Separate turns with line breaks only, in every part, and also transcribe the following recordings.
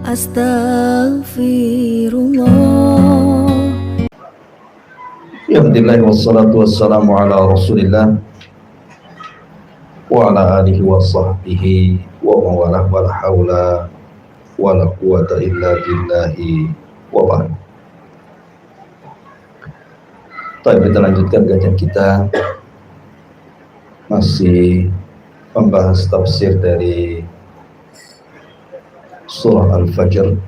Astaghfirullah.
Alhamdulillah wassalatu wassalamu ala Rasulillah wa ala alihi wa sahbihi wa mawalah wa la hawla wa la quwata illa billahi wa ba'd. Kita lanjutkan kajian kita, masih membahas tafsir dari surah Al-Fajr,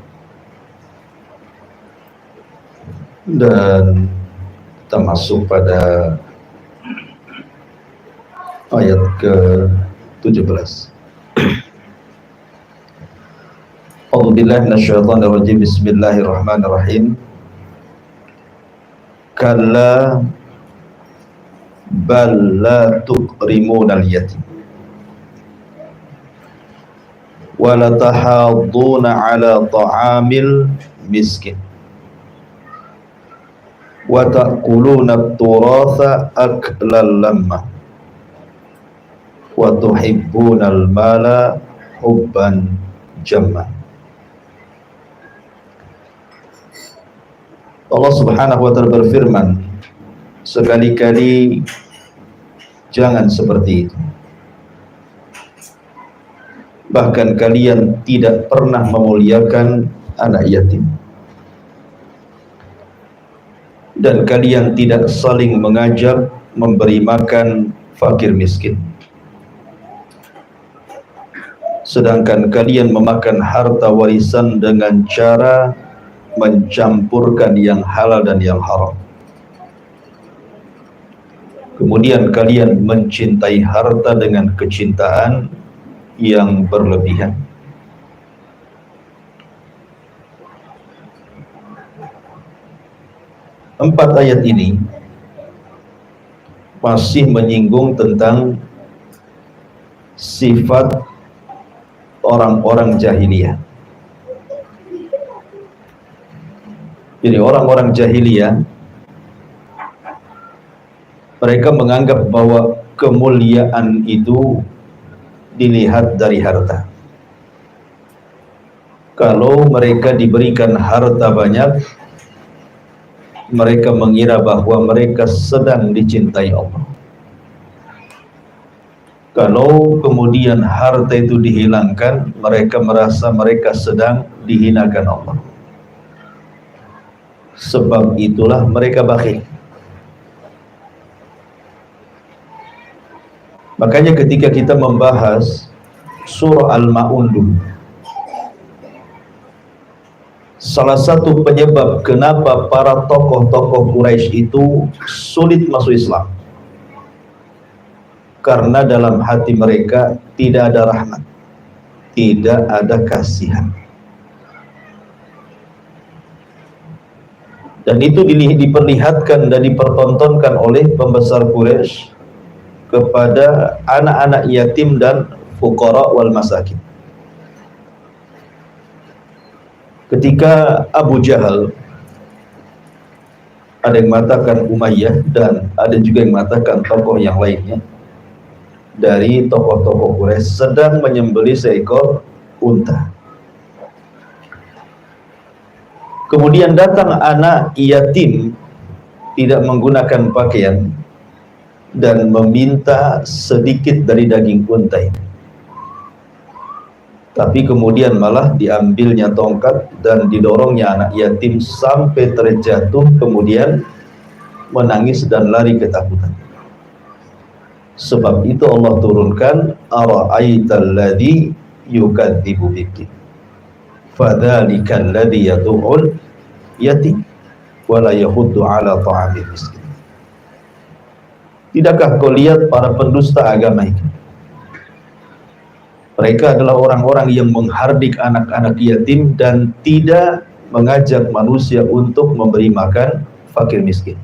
dan kita masuk pada ayat ke-17. A'udzubillahi minasyaitonir rajim. Bismillahirrahmanirrahim. Kalla bal la tukrimunal yatim wa la tahadduna ala ta'amil miskin wa ta'kuluna at-turatha aklan lamma wa tuhibbunal mala hubban jamma. Allah Subhanahu wa ta'ala berfirman, sekali-kali jangan seperti itu. Bahkan kalian tidak pernah memuliakan anak yatim, dan kalian tidak saling mengajak memberi makan fakir miskin, sedangkan kalian memakan harta warisan dengan cara mencampurkan yang halal dan yang haram. Kemudian kalian mencintai harta dengan kecintaan yang berlebihan. Empat ayat ini masih menyinggung tentang sifat orang-orang jahiliyah. Jadi orang-orang jahiliyah, mereka menganggap bahwa kemuliaan itu dilihat dari harta. Kalau mereka diberikan harta banyak, mereka mengira bahwa mereka sedang dicintai Allah. Kalau kemudian harta itu dihilangkan, mereka merasa mereka sedang dihinakan Allah. Sebab itulah mereka bakhil. Makanya ketika kita membahas surah Al-Ma'un dulu, salah satu penyebab kenapa para tokoh-tokoh Quraisy itu sulit masuk Islam, karena dalam hati mereka tidak ada rahmat, tidak ada kasihan. Dan itu diperlihatkan dan dipertontonkan oleh pembesar Quraisy kepada anak-anak yatim dan fuqara wal masakin. Ketika Abu Jahal, ada yang mengatakan Umayyah, dan ada juga yang mengatakan tokoh yang lainnya dari tokoh-tokoh Quraisy, sedang menyembelih seekor unta. Kemudian datang anak yatim tidak menggunakan pakaian dan meminta sedikit dari daging unta ini. Tapi kemudian malah diambilnya tongkat dan didorongnya anak yatim sampai terjatuh, kemudian menangis dan lari ketakutan. Sebab itu Allah turunkan, ara'aital ladzi yukadzibu biki fadzalikal ladzi yad'ul yatim wa la yahuddu ala ta'amil miskin. Tidakkah kau lihat para pendusta agama itu? Mereka adalah orang-orang yang menghardik anak-anak yatim dan tidak mengajak manusia untuk memberi makan fakir miskin.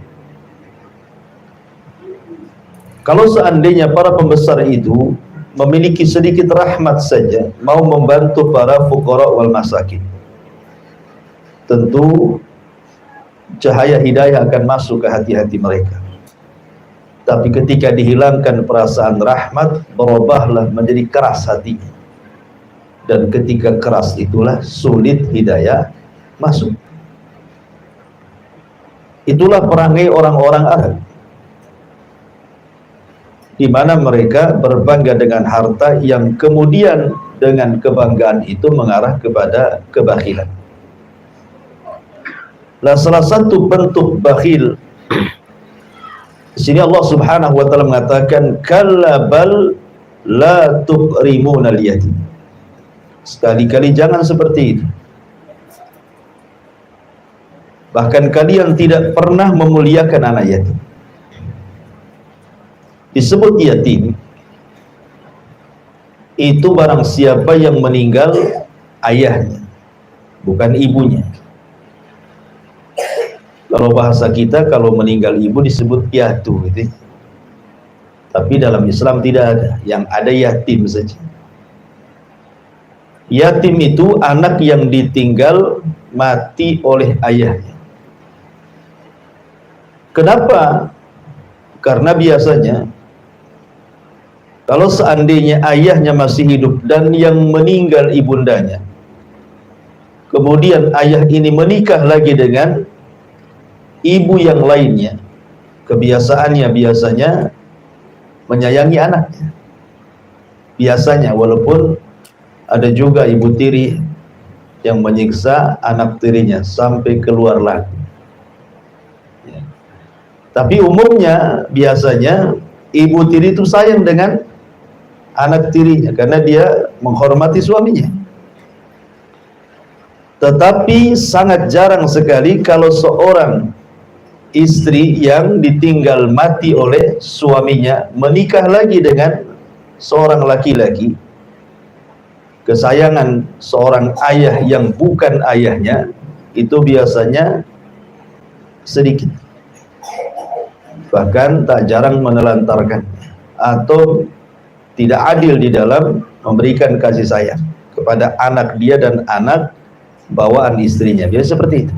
Kalau seandainya para pembesar itu memiliki sedikit rahmat saja, mau membantu para fuqara wal masakin, tentu cahaya hidayah akan masuk ke hati-hati mereka. Tapi ketika dihilangkan perasaan rahmat, berubahlah menjadi keras hati. dan ketika keras itulah sulit hidayah masuk. Itulah perangai orang-orang Arab, di mana mereka berbangga dengan harta yang kemudian dengan kebanggaan itu mengarah kepada kebakhilan. Nah, salah satu bentuk bakhil di sini Allah Subhanahu wa taala mengatakan kalla bal la tukrimunal yatim. Sekali-kali jangan seperti itu. Bahkan kalian tidak pernah memuliakan anak yatim. Disebut yatim itu barang siapa yang meninggal ayahnya, bukan ibunya. Kalau bahasa kita, kalau meninggal ibu disebut piatu gitu. Tapi dalam Islam tidak ada, yang ada yatim saja. Yatim itu anak yang ditinggal mati oleh ayahnya. Kenapa? Karena biasanya kalau seandainya ayahnya masih hidup dan yang meninggal ibundanya, kemudian ayah ini menikah lagi dengan ibu yang lainnya, kebiasaannya biasanya menyayangi anaknya. Biasanya, walaupun ada juga ibu tiri yang menyiksa anak tirinya sampai keluar lagi. Tapi umumnya biasanya ibu tiri itu sayang dengan anak tirinya karena dia menghormati suaminya. Tetapi sangat jarang sekali kalau seorang istri yang ditinggal mati oleh suaminya menikah lagi dengan seorang laki-laki, kesayangan seorang ayah yang bukan ayahnya, itu biasanya sedikit, bahkan tak jarang menelantarkan atau tidak adil di dalam memberikan kasih sayang kepada anak dia dan anak bawaan istrinya. Biasa seperti itu.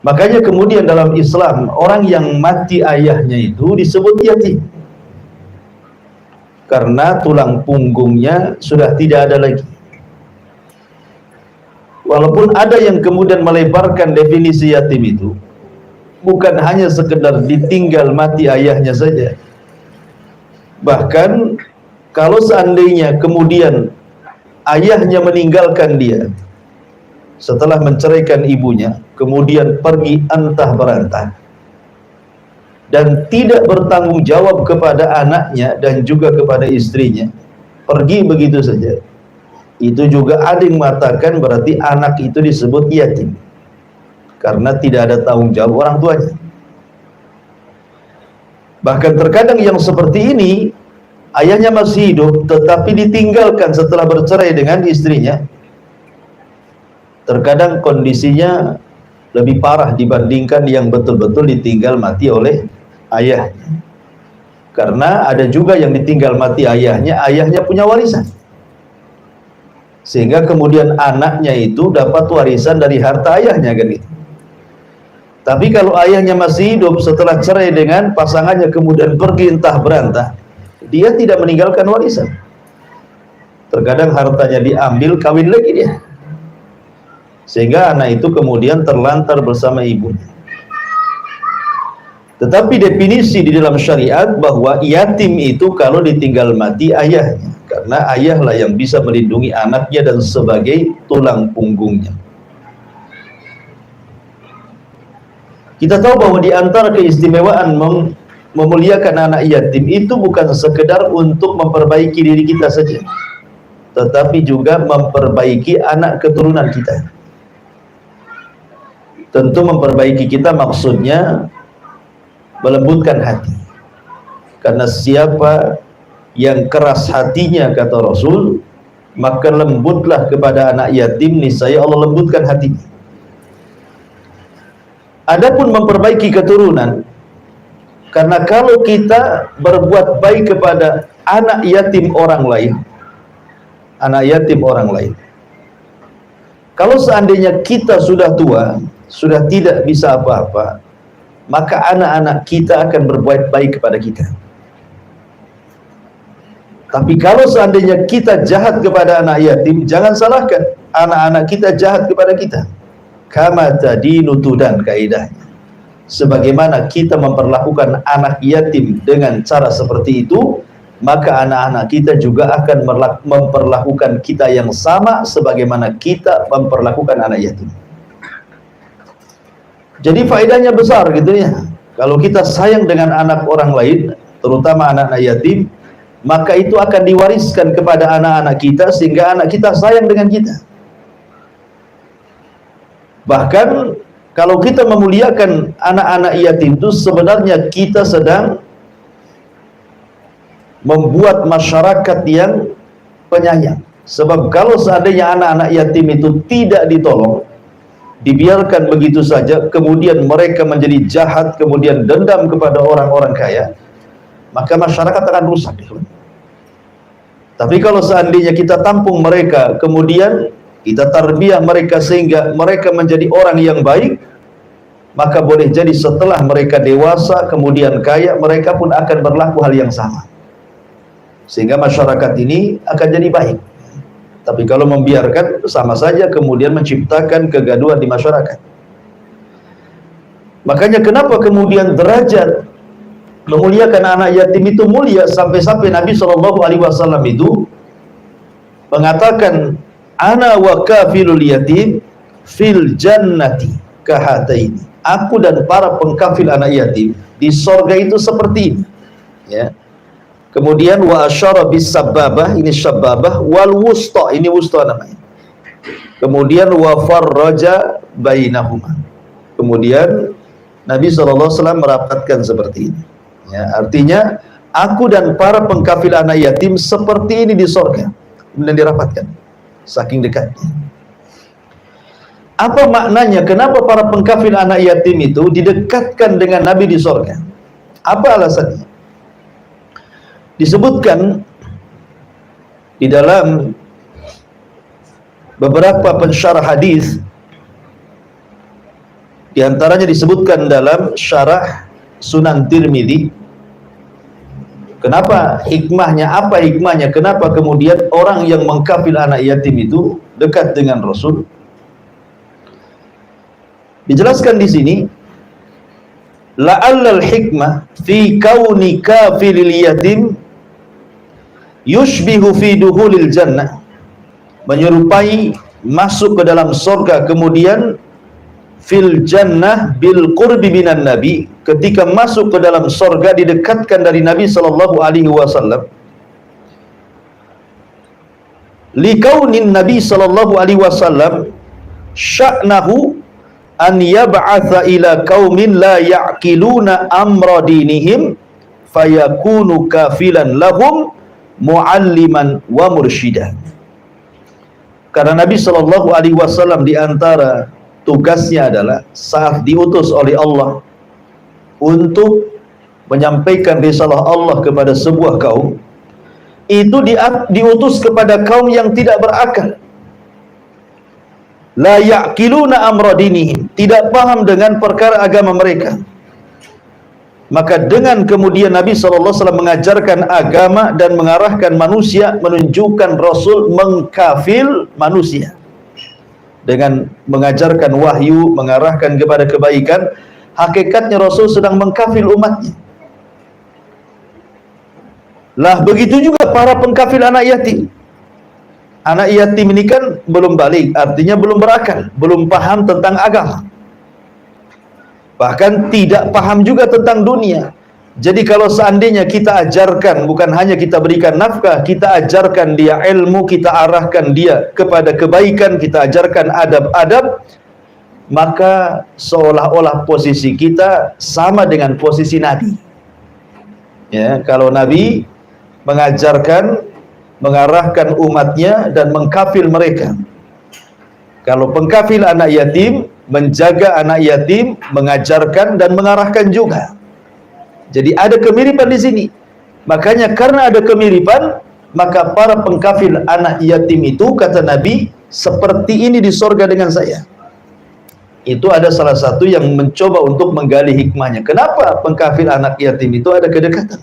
Makanya kemudian dalam Islam orang yang mati ayahnya itu disebut yatim, karena tulang punggungnya sudah tidak ada lagi. Walaupun ada yang kemudian melebarkan definisi yatim itu, bukan hanya sekedar ditinggal mati ayahnya saja. Bahkan kalau seandainya kemudian ayahnya meninggalkan dia setelah menceraikan ibunya, kemudian pergi antah berantah dan tidak bertanggung jawab kepada anaknya dan juga kepada istrinya, pergi begitu saja, itu juga ada yang mengatakan berarti anak itu disebut yatim karena tidak ada tanggung jawab orang tuanya. Bahkan terkadang yang seperti ini, ayahnya masih hidup tetapi ditinggalkan setelah bercerai dengan istrinya. Terkadang kondisinya lebih parah dibandingkan yang betul-betul ditinggal mati oleh ayahnya. Karena ada juga yang ditinggal mati ayahnya, ayahnya punya warisan, sehingga kemudian anaknya itu dapat warisan dari harta ayahnya kan gitu. Tapi kalau ayahnya masih hidup setelah cerai dengan pasangannya kemudian pergi entah berantah, dia tidak meninggalkan warisan. Terkadang hartanya diambil, kawin lagi dia, sehingga anak itu kemudian terlantar bersama ibunya. Tetapi definisi di dalam syariat bahwa yatim itu kalau ditinggal mati ayahnya, karena ayahlah yang bisa melindungi anaknya dan sebagai tulang punggungnya. Kita tahu bahwa di antara keistimewaan memuliakan anak yatim itu bukan sekedar untuk memperbaiki diri kita saja, tetapi juga memperbaiki anak keturunan kita. Tentu memperbaiki kita maksudnya melembutkan hati, karena siapa yang keras hatinya, kata Rasul, maka lembutlah kepada anak yatim, niscaya Allah lembutkan hatinya. Adapun memperbaiki keturunan, karena kalau kita berbuat baik kepada anak yatim orang lain, kalau seandainya kita sudah tua, sudah tidak bisa apa-apa, maka anak-anak kita akan berbuat baik kepada kita. Tapi kalau seandainya kita jahat kepada anak yatim, jangan salahkan anak-anak kita jahat kepada kita. Kama tadinu tudan, kaidahnya. Sebagaimana kita memperlakukan anak yatim dengan cara seperti itu, maka anak-anak kita juga akan memperlakukan kita yang sama sebagaimana kita memperlakukan anak yatim. Jadi faedahnya besar gitu ya. Kalau kita sayang dengan anak orang lain, terutama anak-anak yatim, maka itu akan diwariskan kepada anak-anak kita sehingga anak kita sayang dengan kita. Bahkan kalau kita memuliakan anak-anak yatim itu, sebenarnya kita sedang membuat masyarakat yang penyayang. Sebab kalau seandainya anak-anak yatim itu tidak ditolong, dibiarkan begitu saja, kemudian mereka menjadi jahat, kemudian dendam kepada orang-orang kaya, maka masyarakat akan rusak. Tapi kalau seandainya kita tampung mereka, kemudian kita tarbiyah mereka sehingga mereka menjadi orang yang baik, maka boleh jadi setelah mereka dewasa, kemudian kaya, mereka pun akan berlaku hal yang sama. Sehingga masyarakat ini akan jadi baik. Tapi kalau membiarkan, sama saja kemudian menciptakan kegaduhan di masyarakat. Makanya kenapa kemudian derajat memuliakan anak yatim itu mulia, sampai-sampai Nabi SAW itu mengatakan, ana wa kafilul yatim fil jannati kahataini. Aku dan para pengkafil anak yatim di sorga itu seperti ini. Ya. Kemudian wa asyara bis sababah, ini sababah, wal wusta, ini wusta namanya. Kemudian wa farraja bainahuma. Kemudian Nabi SAW merapatkan seperti ini. Ya, artinya aku dan para pengkafil anak yatim seperti ini di sorga. Kemudian dirapatkan, saking dekatnya. Apa maknanya? Kenapa para pengkafil anak yatim itu didekatkan dengan Nabi di sorga? Apa alasannya? Disebutkan di dalam beberapa pensyarah hadis, di antaranya disebutkan dalam syarah Sunan Tirmidzi. Kenapa hikmahnya? Apa hikmahnya? Kenapa kemudian orang yang mengkafil anak yatim itu dekat dengan Rasul? Dijelaskan di sini, la'allal hikmah fi kauni kafilil yatim yushbihu fi duhulil jannah, menyerupai masuk ke dalam surga, kemudian fil jannah bil qurbi minan nabi, ketika masuk ke dalam surga didekatkan dari Nabi sallallahu alaihi wasallam. Likaunin Nabi sallallahu alaihi wasallam sya'nahu an yab'atha ila qaumin la ya'qiluna amra dinihim fayakunu kafilan lahum mualliman wa mursyidan. Karena Nabi sallallahu alaihi wasallam di antara tugasnya adalah saat diutus oleh Allah untuk menyampaikan risalah Allah kepada sebuah kaum, itu diutus kepada kaum yang tidak berakal, la ya'qiluna amra dinihim, tidak paham dengan perkara agama mereka. Maka dengan kemudian Nabi SAW mengajarkan agama dan mengarahkan manusia, menunjukkan Rasul mengkafil manusia dengan mengajarkan wahyu, mengarahkan kepada kebaikan. Hakikatnya Rasul sedang mengkafil umatnya. Lah begitu juga para pengkafil anak yatim. Anak yatim ini kan belum balik, artinya belum berakal, belum paham tentang agama, bahkan tidak paham juga tentang dunia. Jadi kalau seandainya kita ajarkan, bukan hanya kita berikan nafkah, kita ajarkan dia ilmu, kita arahkan dia kepada kebaikan, kita ajarkan adab-adab, maka seolah-olah posisi kita sama dengan posisi Nabi. Ya, kalau Nabi mengajarkan, mengarahkan umatnya dan mengkafil mereka, kalau pengkafil anak yatim menjaga anak yatim, mengajarkan dan mengarahkan juga. Jadi ada kemiripan di sini. Makanya karena ada kemiripan, maka para pengkafil anak yatim itu, kata Nabi, seperti ini di sorga dengan saya. Itu ada salah satu yang mencoba untuk menggali hikmahnya. Kenapa pengkafil anak yatim itu ada kedekatan?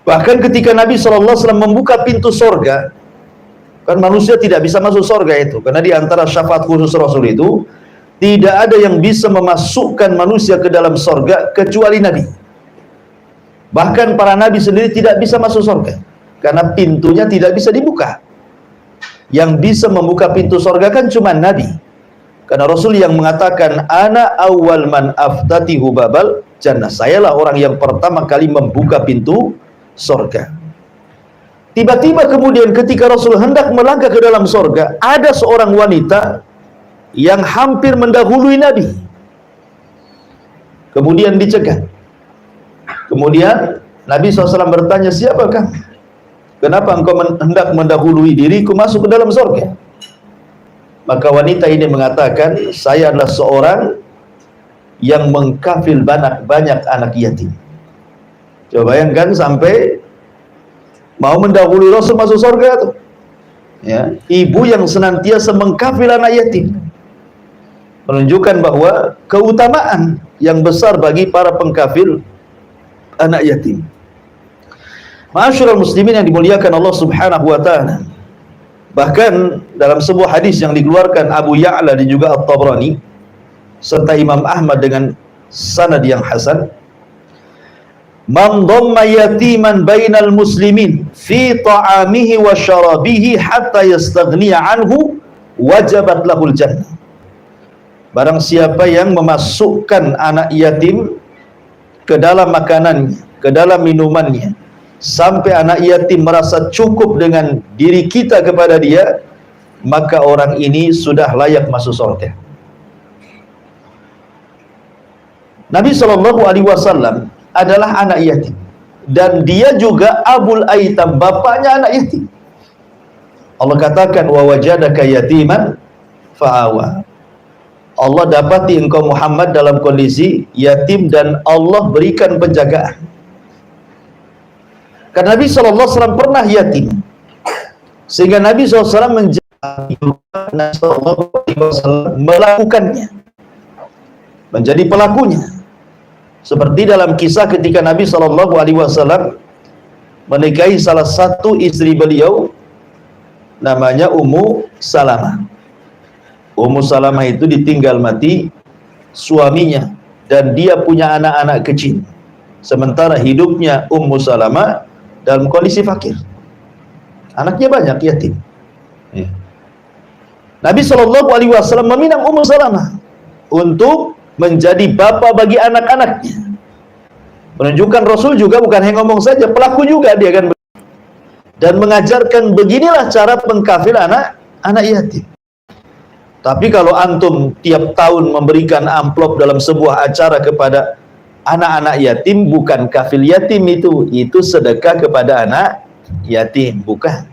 Bahkan ketika Nabi SAW membuka pintu sorga, kan manusia tidak bisa masuk sorga itu, karena di antara syafaat khusus Rasul itu, tidak ada yang bisa memasukkan manusia ke dalam sorga kecuali Nabi. Bahkan para Nabi sendiri tidak bisa masuk sorga, karena pintunya tidak bisa dibuka. Yang bisa membuka pintu sorga kan cuma Nabi. Karena Rasul yang mengatakan, ana awwal man aftatihu babal jannah. Sayalah orang yang pertama kali membuka pintu sorga. Tiba-tiba kemudian ketika Rasul hendak melangkah ke dalam sorga, ada seorang wanita yang hampir mendahului Nabi. Kemudian dicegah. Kemudian Nabi SAW bertanya, siapakah? Kenapa engkau hendak mendahului diriku masuk ke dalam sorga? Maka wanita ini mengatakan, saya adalah seorang yang mengkafil banyak anak yatim. Coba bayangkan sampai mau mendahului Rasul masuk surga tuh. Ya, ibu yang senantiasa mengkafil anak yatim. Menunjukkan bahwa keutamaan yang besar bagi para pengkafil anak yatim. Ma'asyiral muslimin yang dimuliakan Allah Subhanahu wa taala. Bahkan dalam sebuah hadis yang dikeluarkan Abu Ya'la dan juga At-Tabrani serta Imam Ahmad dengan sanad yang hasan, man dhamma yatiman bainal muslimin fi ta'amihi wa syarabihi hatta yastaghniya anhu wajabat lahul jannah. Barang siapa yang memasukkan anak yatim ke dalam makanannya, ke dalam minumannya, sampai anak yatim merasa cukup dengan diri kita kepada dia, maka orang ini sudah layak masuk surga. Nabi SAW adalah anak yatim, dan dia juga abul aitam, bapaknya anak yatim. Allah katakan, wa wajadaka yatiman fa'awa. Allah dapati engkau Muhammad dalam kondisi yatim dan Allah berikan penjagaan. Karena Nabi SAW pernah yatim, sehingga Nabi SAW melakukannya, menjadi pelakunya. Seperti dalam kisah ketika Nabi SAW menikahi salah satu istri beliau, namanya Ummu Salamah. Ummu Salamah itu ditinggal mati suaminya, dan dia punya anak-anak kecil. Sementara hidupnya Ummu Salamah dalam kondisi fakir, anaknya banyak yatim. Ya. Nabi SAW meminang Ummu Salamah untuk menjadi bapa bagi anak-anaknya. Menunjukkan Rasul juga bukan hanya ngomong saja, pelaku juga dia kan, dan mengajarkan beginilah cara pengkafil anak yatim. Tapi kalau antum tiap tahun memberikan amplop dalam sebuah acara kepada anak-anak yatim, bukan kafil yatim itu sedekah kepada anak yatim, bukan.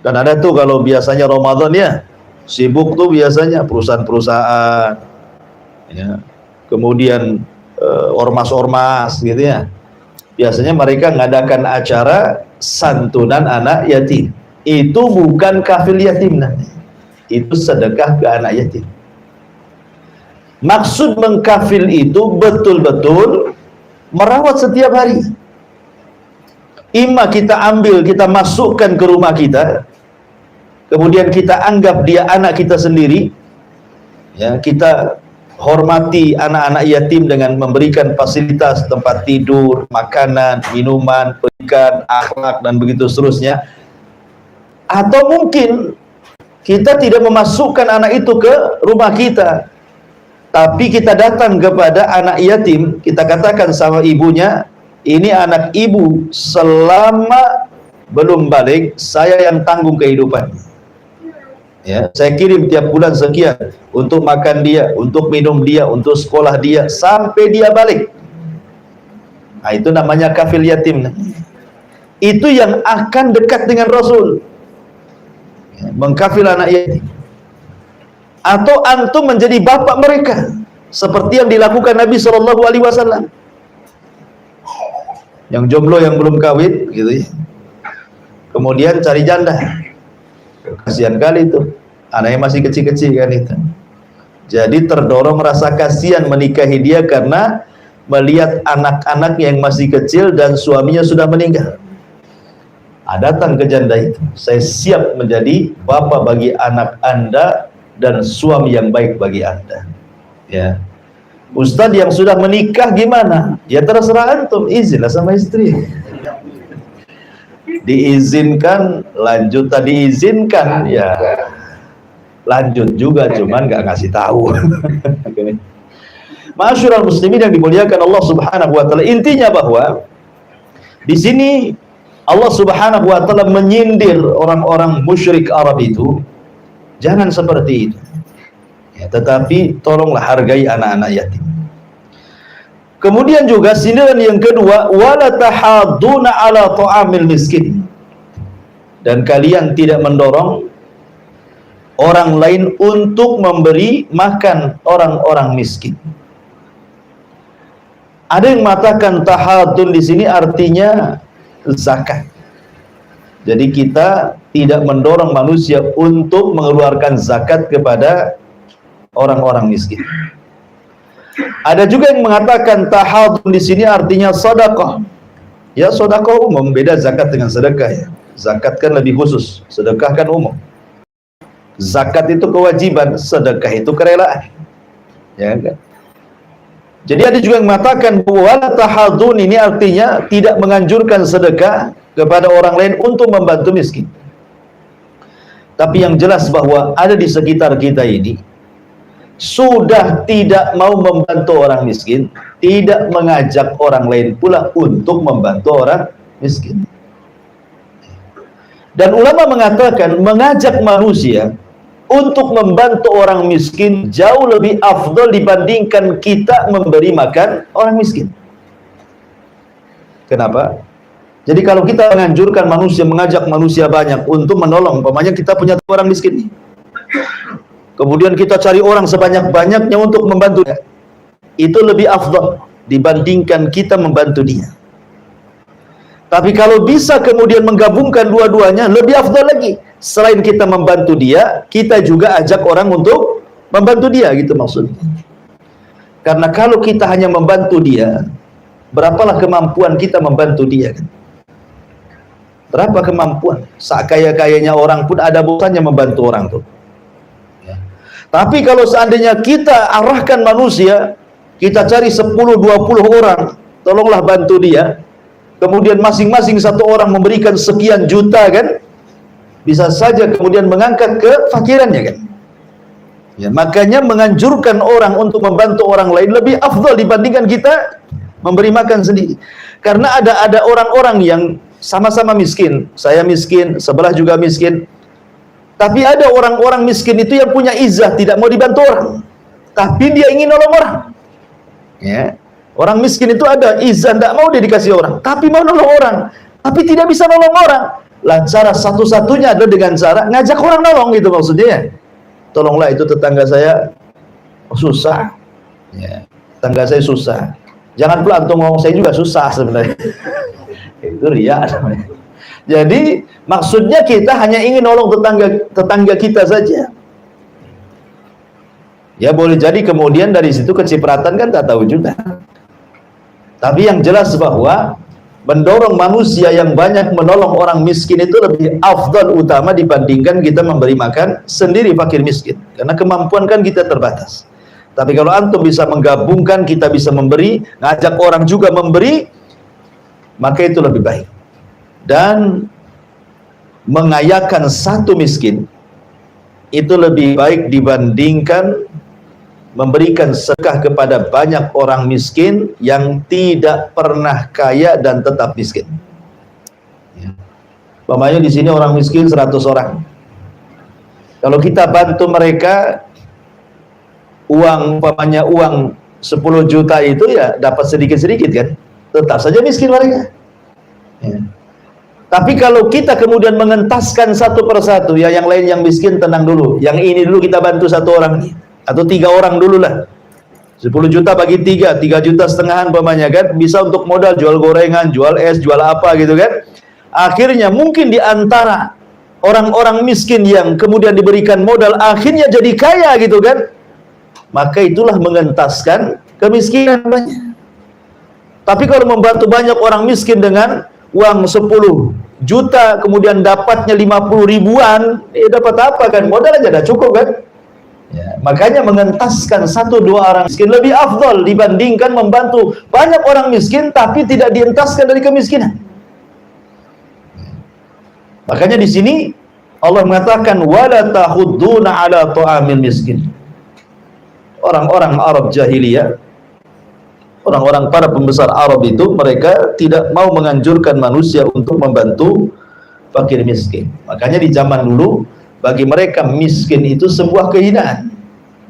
Dan ada tuh kalau biasanya Ramadan ya, sibuk tuh biasanya perusahaan-perusahaan, ya, kemudian ormas-ormas gitu ya. Biasanya mereka mengadakan acara santunan anak yatim. Itu bukan kafil yatim nanti. Itu sedekah ke anak yatim. Maksud mengkafil itu betul-betul merawat setiap hari. Ima kita ambil, kita masukkan ke rumah kita, kemudian kita anggap dia anak kita sendiri, ya, kita hormati anak-anak yatim dengan memberikan fasilitas tempat tidur, makanan, minuman, pendidikan, akhlak, dan begitu seterusnya. Atau mungkin kita tidak memasukkan anak itu ke rumah kita, tapi kita datang kepada anak yatim, kita katakan sama ibunya, ini anak ibu, selama belum balik, saya yang tanggung kehidupannya. Ya, saya kirim tiap bulan sekian untuk makan dia, untuk minum dia, untuk sekolah dia, sampai dia balik. Nah, itu namanya kafil yatim. Itu yang akan dekat dengan Rasul, ya, mengkafil anak yatim. Atau antum menjadi bapak mereka, seperti yang dilakukan Nabi SAW. Yang jomblo, yang belum kawin gitu ya, kemudian cari janda. Kasihan kali itu, anaknya masih kecil-kecil kan itu. Jadi terdorong rasa kasihan menikahi dia karena melihat anak-anak yang masih kecil dan suaminya sudah meninggal. Datang ke janda itu, saya siap menjadi bapak bagi anak Anda dan suami yang baik bagi Anda. Ya, Ustadz yang sudah menikah gimana? Ya terserah antum, izinlah sama istri. Diizinkan, lanjut tadi izinkan, ya lanjut juga, cuman nggak ngasih tahu. Ma'asyiral muslimin yang dimuliakan Allah Subhanahu wa taala, intinya bahwa di sini Allah Subhanahu wa taala menyindir orang-orang musyrik Arab itu, jangan seperti itu. Ya, tetapi tolonglah hargai anak-anak yatim. Kemudian juga sindiran yang kedua, wala tahadduna ala ta'amil miskin. Dan kalian tidak mendorong orang lain untuk memberi makan orang-orang miskin. Ada yang mengatakan tahaddun di sini artinya zakat. Jadi kita tidak mendorong manusia untuk mengeluarkan zakat kepada orang-orang miskin. Ada juga yang mengatakan tahadun di sini artinya sedekah. Ya, sedekah umum, beda zakat dengan sedekah ya. Zakat kan lebih khusus, sedekah kan umum. Zakat itu kewajiban, sedekah itu kerelaan. Ya kan? Jadi ada juga yang mengatakan bahwa tahadun ini artinya tidak menganjurkan sedekah kepada orang lain untuk membantu miskin. Tapi yang jelas bahwa ada di sekitar kita ini sudah tidak mau membantu orang miskin, tidak mengajak orang lain pula untuk membantu orang miskin. Dan ulama mengatakan mengajak manusia untuk membantu orang miskin jauh lebih afdal dibandingkan kita memberi makan orang miskin. Kenapa? Jadi kalau kita menganjurkan manusia, mengajak manusia banyak untuk menolong, umpamanya kita punya orang miskin nih, kemudian kita cari orang sebanyak-banyaknya untuk membantu dia, itu lebih afdal dibandingkan kita membantu dia. Tapi kalau bisa kemudian menggabungkan dua-duanya, lebih afdal lagi. Selain kita membantu dia, kita juga ajak orang untuk membantu dia, gitu maksudnya. Karena kalau kita hanya membantu dia, berapalah kemampuan kita membantu dia kan? Berapa kemampuan? Sekaya-kayanya orang pun ada bosannya membantu orang tuh. Ya. Tapi kalau seandainya kita arahkan manusia, kita cari 10-20 orang, tolonglah bantu dia, kemudian masing-masing satu orang memberikan sekian juta kan, bisa saja kemudian mengangkat kefakirannya kan. Ya, makanya menganjurkan orang untuk membantu orang lain lebih afdal dibandingkan kita memberi makan sendiri. Karena ada orang-orang yang sama-sama miskin, saya miskin, sebelah juga miskin. Tapi ada orang-orang miskin itu yang punya izah, tidak mau dibantu orang, tapi dia ingin nolong orang. Ya. Orang miskin itu ada izah, tidak mau dia dikasih orang, tapi mau nolong orang, tapi tidak bisa nolong orang. Lah cara satu-satunya adalah dengan cara ngajak orang nolong, gitu maksudnya. Tolonglah itu tetangga saya susah. Ya, tetangga saya susah. Jangan pula antum ngomong saya juga susah sebenarnya. Itu riya namanya. Jadi maksudnya kita hanya ingin nolong tetangga kita saja. Ya boleh jadi kemudian dari situ kecipratan kan tak tahu juga. Tapi yang jelas bahwa mendorong manusia yang banyak menolong orang miskin itu lebih afdal, utama dibandingkan kita memberi makan sendiri fakir miskin. Karena kemampuan kan kita terbatas. Tapi kalau antum bisa menggabungkan, kita bisa memberi, ngajak orang juga memberi, maka itu lebih baik. Dan mengayakan satu miskin itu lebih baik dibandingkan memberikan sedekah kepada banyak orang miskin yang tidak pernah kaya dan tetap miskin. Ya. Umpamanya di sini orang miskin 100 orang. Kalau kita bantu mereka, umpamanya uang 10 juta itu ya dapat sedikit-sedikit kan, tetap saja miskin mereka. Ya. Tapi kalau kita kemudian mengentaskan satu persatu, ya yang lain yang miskin tenang dulu, yang ini dulu kita bantu satu orang nih, atau 3 orang dulu lah. 10 juta bagi 3 juta setengahan umpamanya kan, bisa untuk modal jual gorengan, jual es, jual apa gitu kan. Akhirnya mungkin di antara orang-orang miskin yang kemudian diberikan modal akhirnya jadi kaya gitu kan. Maka itulah mengentaskan kemiskinan banyak. Tapi kalau membantu banyak orang miskin dengan uang 10 juta, kemudian dapatnya 50 ribuan, dapat apa kan? Modal aja dah cukup kan? Ya, makanya mengentaskan 1-2 orang miskin lebih afdal dibandingkan membantu banyak orang miskin tapi tidak dientaskan dari kemiskinan. Makanya di sini Allah mengatakan wala tahudduna ala ta'amil miskin. Orang-orang Arab jahiliyah, orang-orang para pembesar Arab itu, mereka tidak mau menganjurkan manusia untuk membantu fakir miskin. Makanya di zaman dulu bagi mereka miskin itu sebuah kehinaan.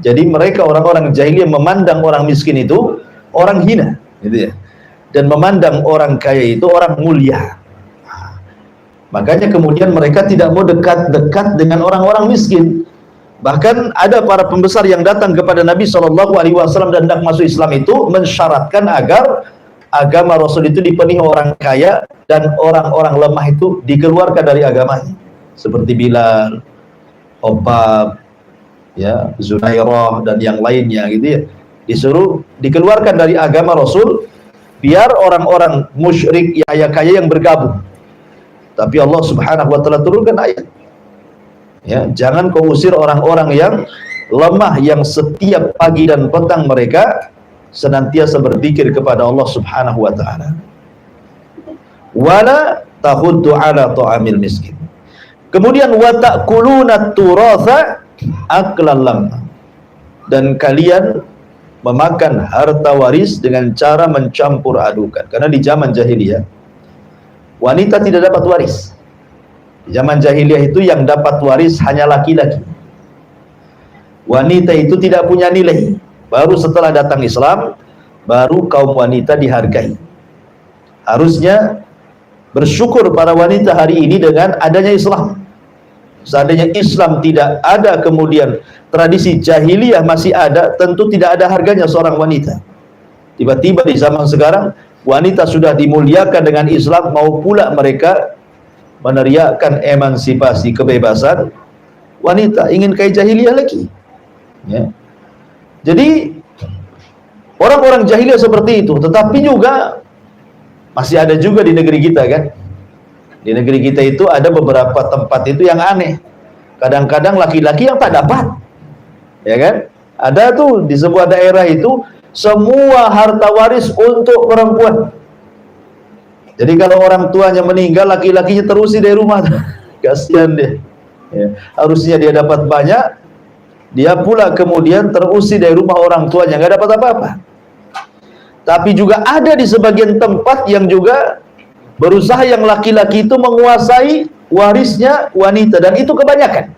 Jadi mereka orang-orang jahiliyah memandang orang miskin itu orang hina, gitu ya. Dan memandang orang kaya itu orang mulia. Makanya kemudian mereka tidak mau dekat-dekat dengan orang-orang miskin. Bahkan ada para pembesar yang datang kepada Nabi SAW dan hendak masuk Islam itu mensyaratkan agar agama Rasul itu dipenuhi orang kaya dan orang-orang lemah itu dikeluarkan dari agamanya. Seperti Bilal, Obab, ya, Zunairah dan yang lainnya gitu ya. Disuruh dikeluarkan dari agama Rasul biar orang-orang musyrik kaya yang bergabung. Tapi Allah Subhanahu wa taala turunkan ayat, ya, jangan kau usir orang-orang yang lemah yang setiap pagi dan petang mereka senantiasa berzikir kepada Allah Subhanahu wa taala. Wala tahuddu ala ta'amil miskin. Kemudian wa ta'kuluna turatha aklan lamma. Dan kalian memakan harta waris dengan cara mencampur adukan. Karena di zaman jahiliyah wanita tidak dapat waris. Zaman jahiliyah itu yang dapat waris hanya laki-laki. Wanita itu tidak punya nilai. Baru setelah datang Islam, baru kaum wanita dihargai. Harusnya bersyukur para wanita hari ini dengan adanya Islam. Seandainya Islam tidak ada, kemudian tradisi jahiliyah masih ada, tentu tidak ada harganya seorang wanita. Tiba-tiba di zaman sekarang, wanita sudah dimuliakan dengan Islam, mau pula mereka meneriakkan emansipasi, kebebasan wanita, ingin kayak jahiliyah lagi, ya. Jadi orang-orang jahiliyah seperti itu. Tetapi juga masih ada juga di negeri kita kan. Di negeri kita itu ada beberapa tempat itu yang aneh. Kadang-kadang laki-laki yang tak dapat, ya kan. Ada tuh di sebuah daerah itu semua harta waris untuk perempuan. Jadi kalau orang tuanya meninggal, laki-lakinya terusin dari rumah. Kasihan dia, ya. Harusnya dia dapat banyak, dia pula kemudian terusir dari rumah orang tuanya, nggak dapat apa-apa. Tapi juga ada di sebagian tempat yang juga berusaha yang laki-laki itu menguasai warisnya wanita, dan itu kebanyakan.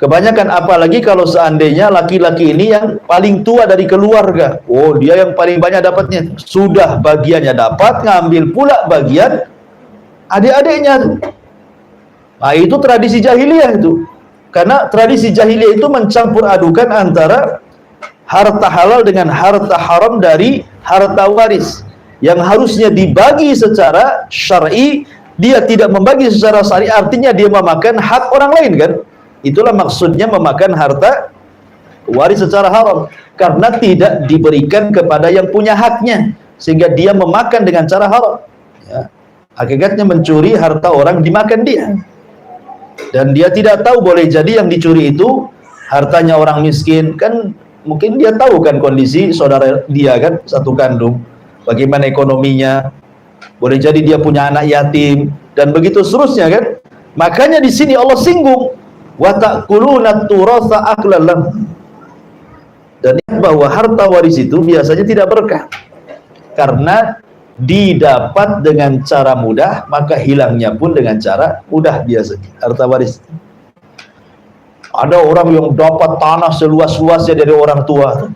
Kebanyakan, apalagi kalau seandainya laki-laki ini yang paling tua dari keluarga. Oh, dia yang paling banyak dapatnya. Sudah bagiannya dapat, ngambil pula bagian adik-adiknya. Nah, itu tradisi jahiliyah itu. Karena tradisi jahiliyah itu mencampur adukan antara harta halal dengan harta haram dari harta waris. Yang harusnya dibagi secara syar'i, dia tidak membagi secara syar'i, artinya dia memakan hak orang lain kan. Itulah maksudnya memakan harta waris secara haram, karena tidak diberikan kepada yang punya haknya, sehingga dia memakan dengan cara haram, ya. Hakikatnya mencuri harta orang, dimakan dia, dan dia tidak tahu, boleh jadi yang dicuri itu hartanya orang miskin kan. Mungkin dia tahu kan kondisi saudara dia kan, satu kandung, bagaimana ekonominya, boleh jadi dia punya anak yatim, dan begitu seterusnya kan. Makanya di sini Allah singgung wa ta'kuluna turatha aklan lam. Dan bahwa harta waris itu biasanya tidak berkah, karena didapat dengan cara mudah, maka hilangnya pun dengan cara mudah biasanya harta waris. Ada orang yang dapat tanah seluas-luasnya dari orang tua,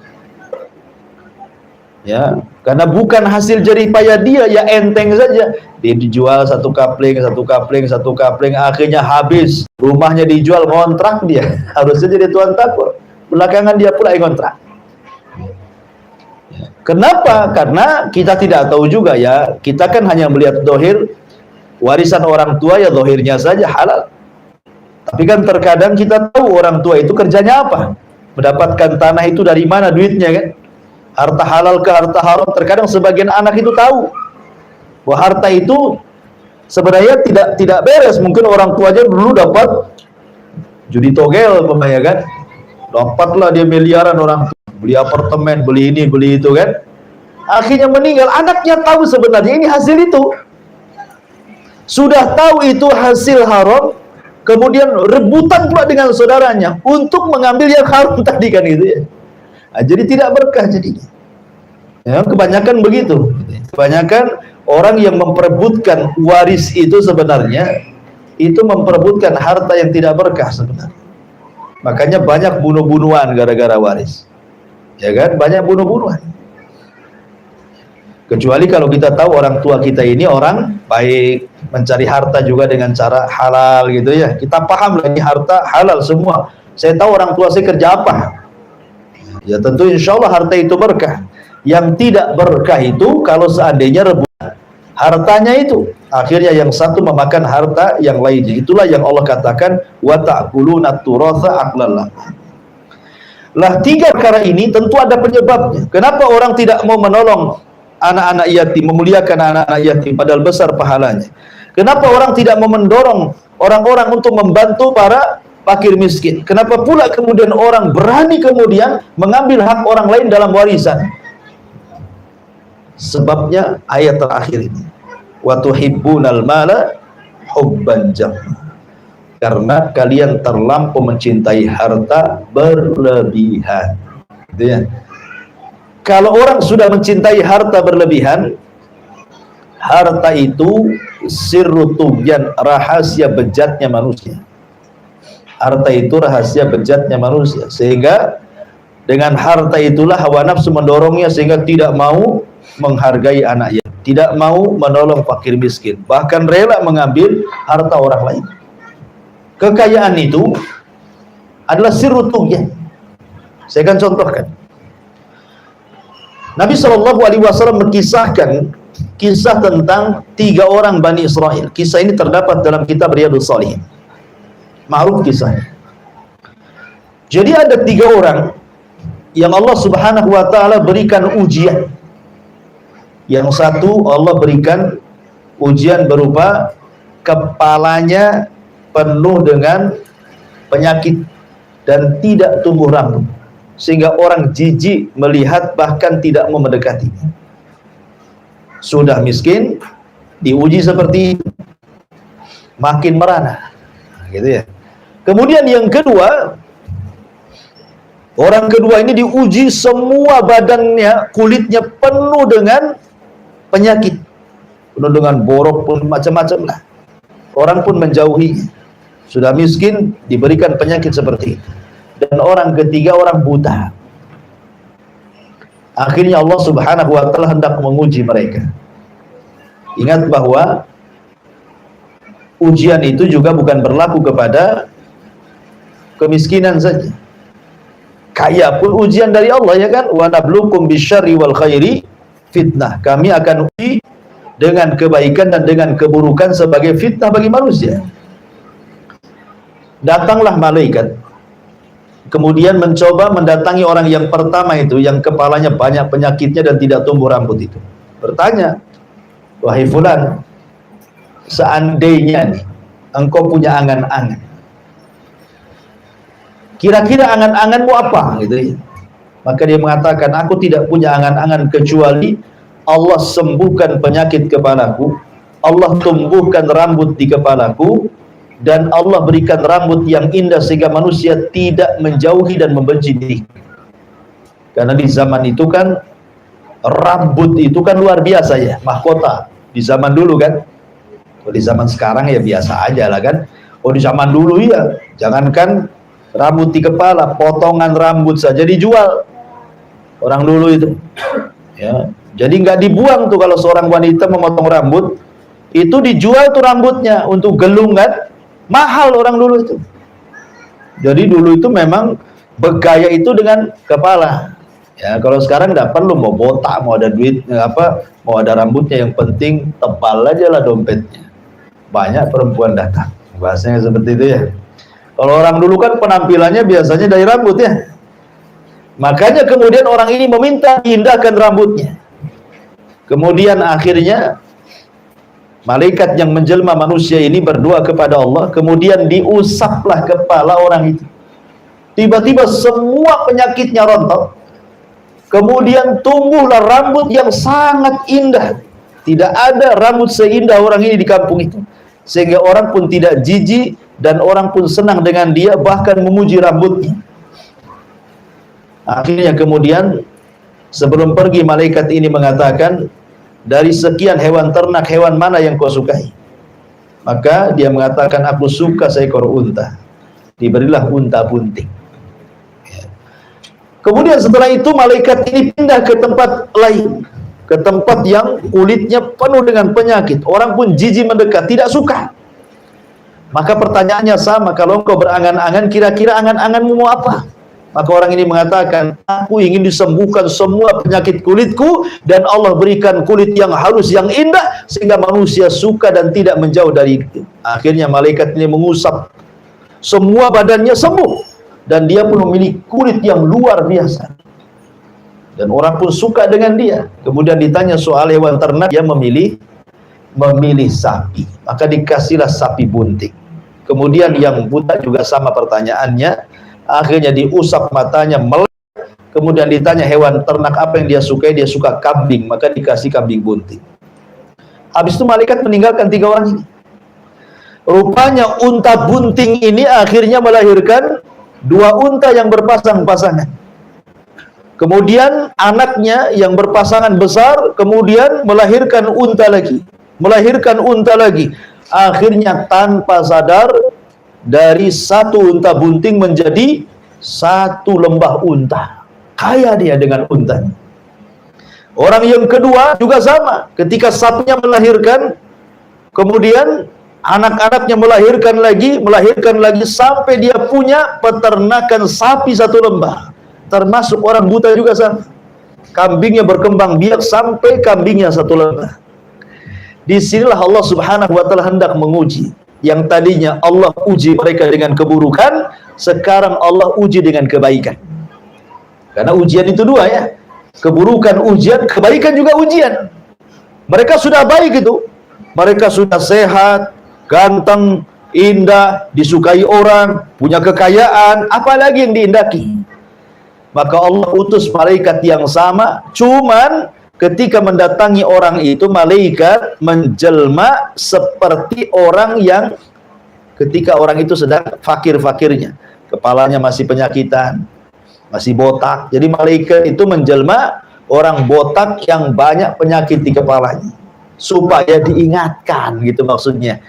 ya, karena bukan hasil jerih payah dia, ya enteng saja. Dia dijual satu kapling, akhirnya habis. Rumahnya dijual, ngontrak dia. Harusnya jadi tuan takur. Belakangan dia pula yang ngontrak. Kenapa? Karena kita tidak tahu juga ya. Kita kan hanya melihat dohir, warisan orang tua ya dohirnya saja halal. Tapi kan terkadang kita tahu orang tua itu kerjanya apa, mendapatkan tanah itu dari mana duitnya kan. Harta halal ke harta haram, terkadang sebagian anak itu tahu bahwa harta itu sebenarnya tidak beres. Mungkin orang tuanya dulu dapat judi togel, ya kan, dapatlah dia miliaran, orang tua beli apartemen, beli ini, beli itu kan, akhirnya meninggal. Anaknya tahu sebenarnya ini hasil itu, sudah tahu itu hasil haram, kemudian rebutan pula dengan saudaranya untuk mengambil yang haram tadi kan, gitu ya. Nah, jadi tidak berkah jadinya. Ya, kebanyakan begitu. Kebanyakan orang yang memperebutkan waris itu sebenarnya itu memperebutkan harta yang tidak berkah sebenarnya. Makanya banyak bunuh-bunuhan gara-gara waris. Ya kan? Banyak bunuh-bunuhan. Kecuali kalau kita tahu orang tua kita ini orang baik, mencari harta juga dengan cara halal gitu ya. Kita paham lah ini harta halal semua. Saya tahu orang tua saya kerja apa. Ya tentu insya Allah harta itu berkah. Yang tidak berkah itu kalau seandainya rebutan hartanya itu, akhirnya yang satu memakan harta yang lainnya. Itulah yang Allah katakan wa ta'kuluna turatha aqlan. Lah, tiga perkara ini tentu ada penyebabnya. Kenapa orang tidak mau menolong anak-anak yatim, memuliakan anak-anak yatim padahal besar pahalanya? Kenapa orang tidak mau mendorong orang-orang untuk membantu para fakir miskin? Kenapa pula kemudian orang berani kemudian mengambil hak orang lain dalam warisan? Sebabnya ayat terakhir ini, wa tuhibbunal mala hubban jamma, karena kalian terlampau mencintai harta berlebihan. Gitu ya. Kalau orang sudah mencintai harta berlebihan, harta itu sirru tughyan, rahasia bejatnya manusia. Harta itu rahasia bejatnya manusia, sehingga dengan harta itulah hawa nafsu mendorongnya sehingga tidak mau menghargai anak yatim, tidak mau menolong fakir miskin, bahkan rela mengambil harta orang lain. Kekayaan itu adalah sirru tughyan. Saya akan contohkan. Nabi SAW mengisahkan kisah tentang 3 orang Bani Israel. Kisah ini terdapat dalam kitab Riyadhus Shalihin. Ma'ruf kisahnya. Jadi ada 3 orang yang Allah Subhanahu wa taala berikan ujian. Yang satu Allah berikan ujian berupa kepalanya penuh dengan penyakit dan tidak tumbuh rambut, sehingga orang jijik melihat bahkan tidak mau mendekatinya. Sudah miskin, diuji seperti itu, makin merana, gitu ya. Kemudian yang kedua, orang kedua ini diuji semua badannya, kulitnya penuh dengan penyakit, penuh dengan borok pun macam-macam lah. Orang pun menjauhi. Sudah miskin diberikan penyakit seperti itu. Dan orang ketiga orang buta. Akhirnya Allah Subhanahu wa taala hendak menguji mereka. Ingat bahwa ujian itu juga bukan berlaku kepada kemiskinan saja. Kaya pun ujian dari Allah, ya kan? Wa nabluukum bisyarri wal khairi fitnah. Kami akan uji dengan kebaikan dan dengan keburukan sebagai fitnah bagi manusia. Datanglah malaikat, kemudian mencoba mendatangi orang yang pertama itu, yang kepalanya banyak penyakitnya dan tidak tumbuh rambut itu. Bertanya, wahai fulan, seandainya nih engkau punya angan-angan, kira-kira angan-anganmu apa? Gitu ya. Maka dia mengatakan, aku tidak punya angan-angan kecuali Allah sembuhkan penyakit kepalaku, Allah tumbuhkan rambut di kepalaku, dan Allah berikan rambut yang indah sehingga manusia tidak menjauhi dan membenci diri. Karena di zaman itu kan rambut itu kan luar biasa ya, mahkota di zaman dulu kan. Kalau di zaman sekarang ya biasa aja lah kan. Oh di zaman dulu ya, jangankan rambut di kepala, potongan rambut saja dijual orang dulu itu ya. Jadi nggak dibuang tuh, kalau seorang wanita memotong rambut itu dijual tuh rambutnya untuk gelung kan, mahal orang dulu itu. Jadi dulu itu memang bergaya itu dengan kepala ya. Kalau sekarang nggak perlu mau botak, mau ada duit apa, mau ada rambutnya, yang penting tebal aja lah dompetnya, banyak perempuan datang, bahasanya seperti itu ya. Kalau orang dulu kan penampilannya biasanya dari rambut ya. Makanya kemudian orang ini meminta diindahkan rambutnya. Kemudian akhirnya malaikat yang menjelma manusia ini berdoa kepada Allah, kemudian diusaplah kepala orang itu. Tiba-tiba semua penyakitnya rontok. Kemudian tumbuhlah rambut yang sangat indah. Tidak ada rambut seindah orang ini di kampung itu. Sehingga orang pun tidak jijik dan orang pun senang dengan dia, bahkan memuji rambutnya. Akhirnya kemudian sebelum pergi malaikat ini mengatakan, dari sekian hewan ternak, hewan mana yang kau sukai? Maka dia mengatakan, aku suka seekor unta. Diberilah unta bunting. Kemudian setelah itu malaikat ini pindah ke tempat lain, ke tempat yang kulitnya penuh dengan penyakit. Orang pun jijik mendekat, tidak suka. Maka pertanyaannya sama, kalau engkau berangan-angan, kira-kira angan-anganmu mau apa? Maka orang ini mengatakan, aku ingin disembuhkan semua penyakit kulitku, dan Allah berikan kulit yang halus, yang indah, sehingga manusia suka dan tidak menjauh dari itu. Akhirnya malaikat ini mengusap, semua badannya sembuh, dan dia pun memiliki kulit yang luar biasa. Dan orang pun suka dengan dia. Kemudian ditanya soal hewan ternak, dia memilih sapi. Maka dikasihlah sapi bunting. Kemudian yang buta juga sama pertanyaannya. Akhirnya diusap matanya, melek. Kemudian ditanya hewan ternak apa yang dia sukai, dia suka kambing, maka dikasih kambing bunting. Habis itu malaikat meninggalkan 3 orang ini. Rupanya unta bunting ini akhirnya melahirkan 2 unta yang berpasang-pasangan. Kemudian anaknya yang berpasangan besar, kemudian melahirkan unta lagi, melahirkan unta lagi. Akhirnya tanpa sadar, dari 1 unta bunting menjadi 1 lembah unta. Kaya dia dengan untanya. Orang yang kedua juga sama. Ketika sapinya melahirkan, kemudian anak-anaknya melahirkan lagi sampai dia punya peternakan sapi 1 lembah. Termasuk orang buta juga sama. Kambingnya berkembang biak sampai kambingnya 1 lembah. Disinilah Allah Subhanahu wa Ta'ala hendak menguji. Yang tadinya Allah uji mereka dengan keburukan, sekarang Allah uji dengan kebaikan. Karena ujian itu 2 ya. Keburukan ujian, kebaikan juga ujian. Mereka sudah baik itu. Mereka sudah sehat, ganteng, indah, disukai orang, punya kekayaan, apalagi yang diindaki. Maka Allah utus malaikat yang sama, cuman ketika mendatangi orang itu, malaikat menjelma seperti orang yang ketika orang itu sedang fakir-fakirnya, kepalanya masih penyakitan, masih botak. Jadi malaikat itu menjelma orang botak yang banyak penyakit di kepalanya, supaya diingatkan gitu maksudnya.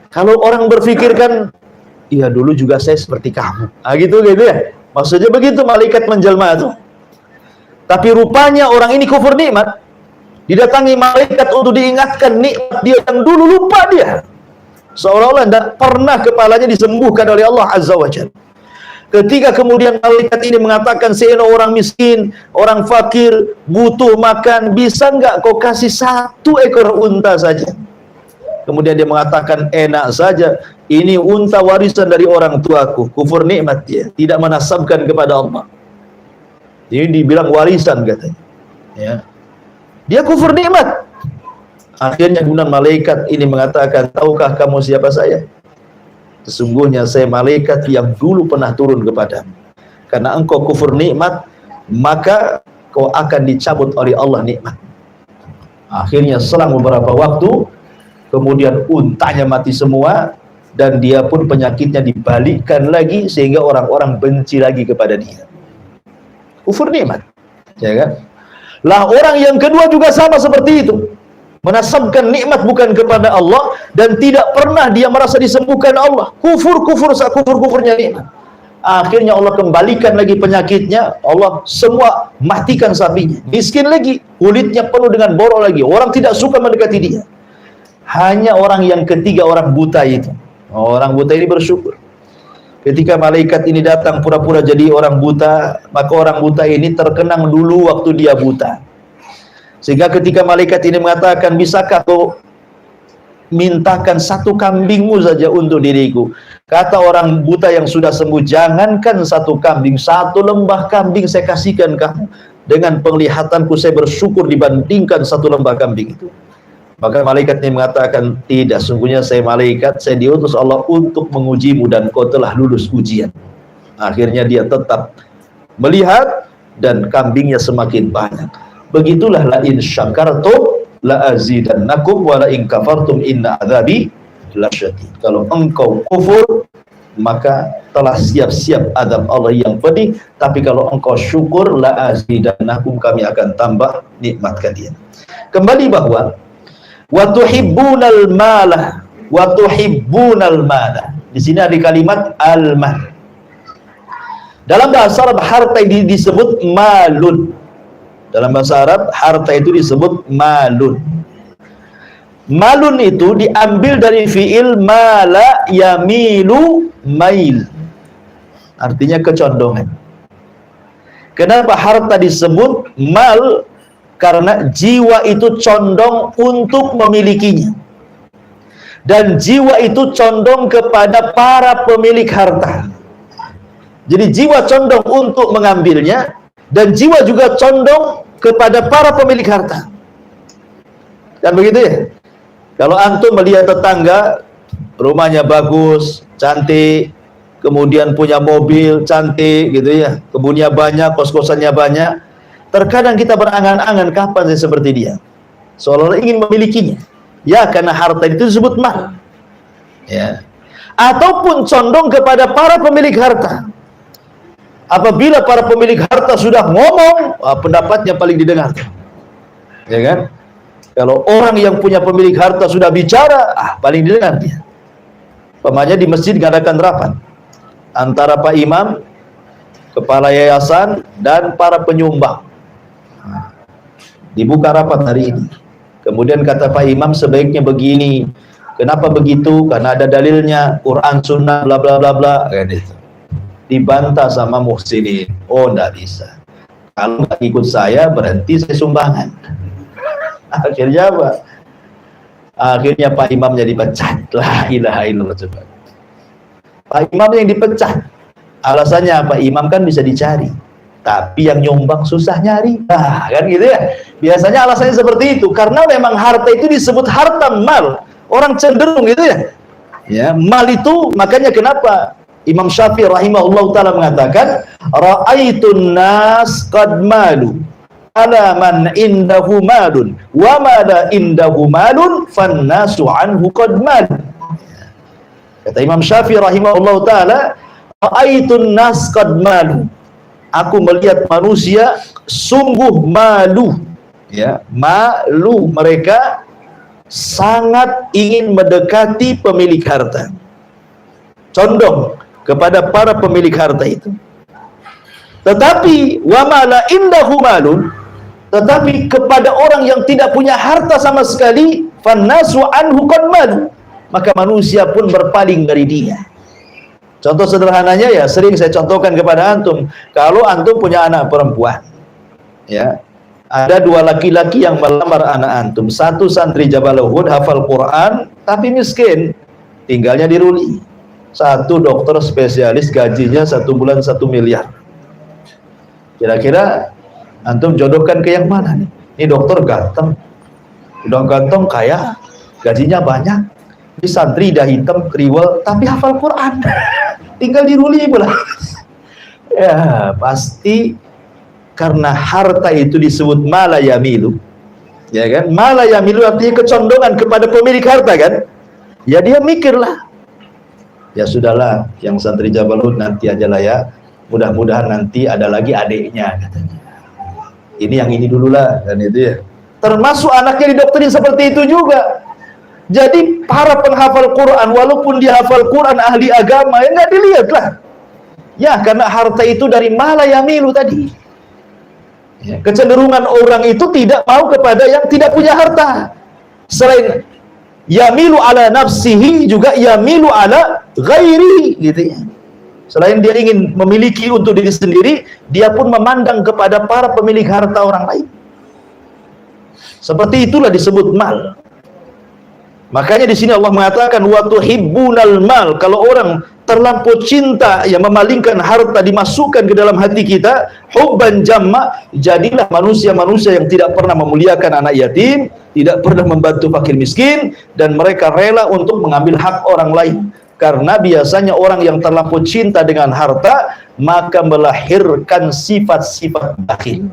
Kalau orang berpikir kan, iya dulu juga saya seperti kamu, gitu ya. Maksudnya begitu malaikat menjelma itu. Tapi rupanya orang ini kufur nikmat. Didatangi malaikat untuk diingatkan nikmat dia yang dulu lupa dia. Seolah-olah tidak pernah kepalanya disembuhkan oleh Allah Azza wa Jalla. Ketika kemudian malaikat ini mengatakan, "Seena orang miskin, orang fakir, butuh makan, bisa enggak kau kasih 1 ekor unta saja?" Kemudian dia mengatakan, "Enak saja, ini unta warisan dari orang tuaku." Kufur nikmat dia, tidak menasabkan kepada Allah. Ini dibilang warisan katanya. Ya. Dia kufur nikmat. Akhirnya kemudian malaikat ini mengatakan, "Tahukah kamu siapa saya? Sesungguhnya saya malaikat yang dulu pernah turun kepadamu. Karena engkau kufur nikmat, maka kau akan dicabut oleh Allah nikmat." Akhirnya selang beberapa waktu, kemudian untanya mati semua, dan dia pun penyakitnya dibalikkan lagi, sehingga orang-orang benci lagi kepada dia. Kufur nikmat, ya kan? Lah orang yang kedua juga sama seperti itu, menasabkan nikmat bukan kepada Allah, dan tidak pernah dia merasa disembuhkan Allah. Kufur-kufurnya nikmat. Akhirnya Allah kembalikan lagi penyakitnya, Allah semua matikan sapinya. Miskin lagi, kulitnya penuh dengan borok lagi, orang tidak suka mendekati dia. Hanya orang yang ketiga, orang buta itu. Orang buta ini bersyukur. Ketika malaikat ini datang pura-pura jadi orang buta, maka orang buta ini terkenang dulu waktu dia buta. Sehingga ketika malaikat ini mengatakan, "Bisakah kau mintakan satu kambingmu saja untuk diriku. Kata orang buta yang sudah sembuh, jangankan satu kambing, satu lembah kambing saya kasihkan kamu. Dengan penglihatanku saya bersyukur dibandingkan satu lembah kambing itu. Maka malaikatnya mengatakan, tidak, sungguhnya saya malaikat, saya diutus Allah untuk mengujimu dan kau telah lulus ujian. Akhirnya dia tetap melihat dan kambingnya semakin banyak. Begitulah la in syakartum la azidannakum wa la in kafartum inna adzabi lasyadid. Kalau engkau kufur maka telah siap-siap azab Allah yang pedih, tapi kalau engkau syukur la azidannakum, kami akan tambah nikmat kalian. Kembali bahwa wa tuhibbunal mala wa tuhibbunal mala. Di sini ada kalimat al-mal. Dalam bahasa Arab harta ini disebut malun. Dalam bahasa Arab harta itu disebut malun. Malun itu diambil dari fiil mala yamilu mail. Artinya kecondongan. Kenapa harta disebut mal? Karena jiwa itu condong untuk memilikinya. Dan jiwa itu condong kepada para pemilik harta. Jadi jiwa condong untuk mengambilnya, dan jiwa juga condong kepada para pemilik harta. Kan begitu ya? Kalau antum melihat tetangga, rumahnya bagus, cantik, kemudian punya mobil cantik gitu ya, kebunnya banyak, kos-kosannya banyak, terkadang kita berangan-angan kapan saya seperti dia, seolah-olah ingin memilikinya. Ya, karena harta itu disebut mal. Ya. Ataupun condong kepada para pemilik harta. Apabila para pemilik harta sudah ngomong, pendapatnya paling didengar. Ya kan? Kalau orang yang punya pemilik harta sudah bicara, paling didengar dia. Pemanya di masjid mengadakan rapat antara Pak Imam, kepala yayasan, dan para penyumbang. Dibuka rapat hari ini. Kemudian kata Pak Imam, sebaiknya begini. Kenapa begitu? Karena ada dalilnya, Quran, Sunnah, bla bla bla bla. Gitu. Dibantah sama muhsinin. Oh, enggak bisa. Kalau nggak ikut saya, berhenti saya sumbangan. Akhirnya apa? Akhirnya Pak Imamnya dipecat. La ilaha illallah. Coba. Pak Imam yang dipecat. Alasannya apa? Imam kan bisa dicari. Tapi yang nyumbang susah nyari. Kan gitu ya. Biasanya alasannya seperti itu. Karena memang harta itu disebut harta mal. Orang cenderung gitu ya. Ya, mal itu, makanya kenapa Imam Syafi'i rahimahullah ta'ala mengatakan, ra'aitun nas qad malu ala man indahu malun wa ma la indahu malun fan nasu anhu qad malu. Kata Imam Syafi'i rahimahullah ta'ala, ra'aitun nas qad malu, aku melihat manusia sungguh malu, ya, malu, mereka sangat ingin mendekati pemilik harta, condong kepada para pemilik harta itu. Tetapi wa ma la indahu malun, tetapi kepada orang yang tidak punya harta sama sekali, fannasu anhu qad malu, maka manusia pun berpaling dari dia. Contoh sederhananya ya, sering saya contohkan kepada antum. Kalau antum punya anak perempuan, ya, ada dua laki-laki yang melamar anak antum. Satu santri Jabal Uhud, hafal Quran, tapi miskin, tinggalnya di Ruli. Satu dokter spesialis, gajinya 1 bulan 1 miliar. Kira-kira antum jodohkan ke yang mana nih? Ini dokter ganteng, udah ganteng, kaya, gajinya banyak. Ini santri dah hitam, kriwel, tapi hafal Quran. Tinggal di Ruli pula. Ya, pasti karena harta itu disebut mala yamilu. Ya kan? Mala yamilu artinya kecondongan kepada pemilik harta kan? Ya dia mikirlah, ya sudahlah, yang santri Jabal Uhud nanti aja lah ya, mudah-mudahan nanti ada lagi adiknya katanya. Ini yang ini dulu lah, dan itu ya. Termasuk anaknya didoktrin seperti itu juga. Jadi para penghafal Quran, walaupun dia hafal Quran, ahli agama, ya nggak dilihat lah. Ya, karena harta itu dari mala yamilu tadi. Ya, kecenderungan orang itu tidak mau kepada yang tidak punya harta. Selain yamilu ala nafsihi, juga yamilu ala ghairi, gitu ya. Selain dia ingin memiliki untuk diri sendiri, dia pun memandang kepada para pemilik harta orang lain. Seperti itulah disebut mal. Makanya di sini Allah mengatakan wa tuhibbunal mal, kalau orang terlampau cinta yang memalingkan harta dimasukkan ke dalam hati kita, hubban jamma, jadilah manusia-manusia yang tidak pernah memuliakan anak yatim, tidak pernah membantu fakir miskin, dan mereka rela untuk mengambil hak orang lain. Karena biasanya orang yang terlampau cinta dengan harta maka melahirkan sifat-sifat bakhil.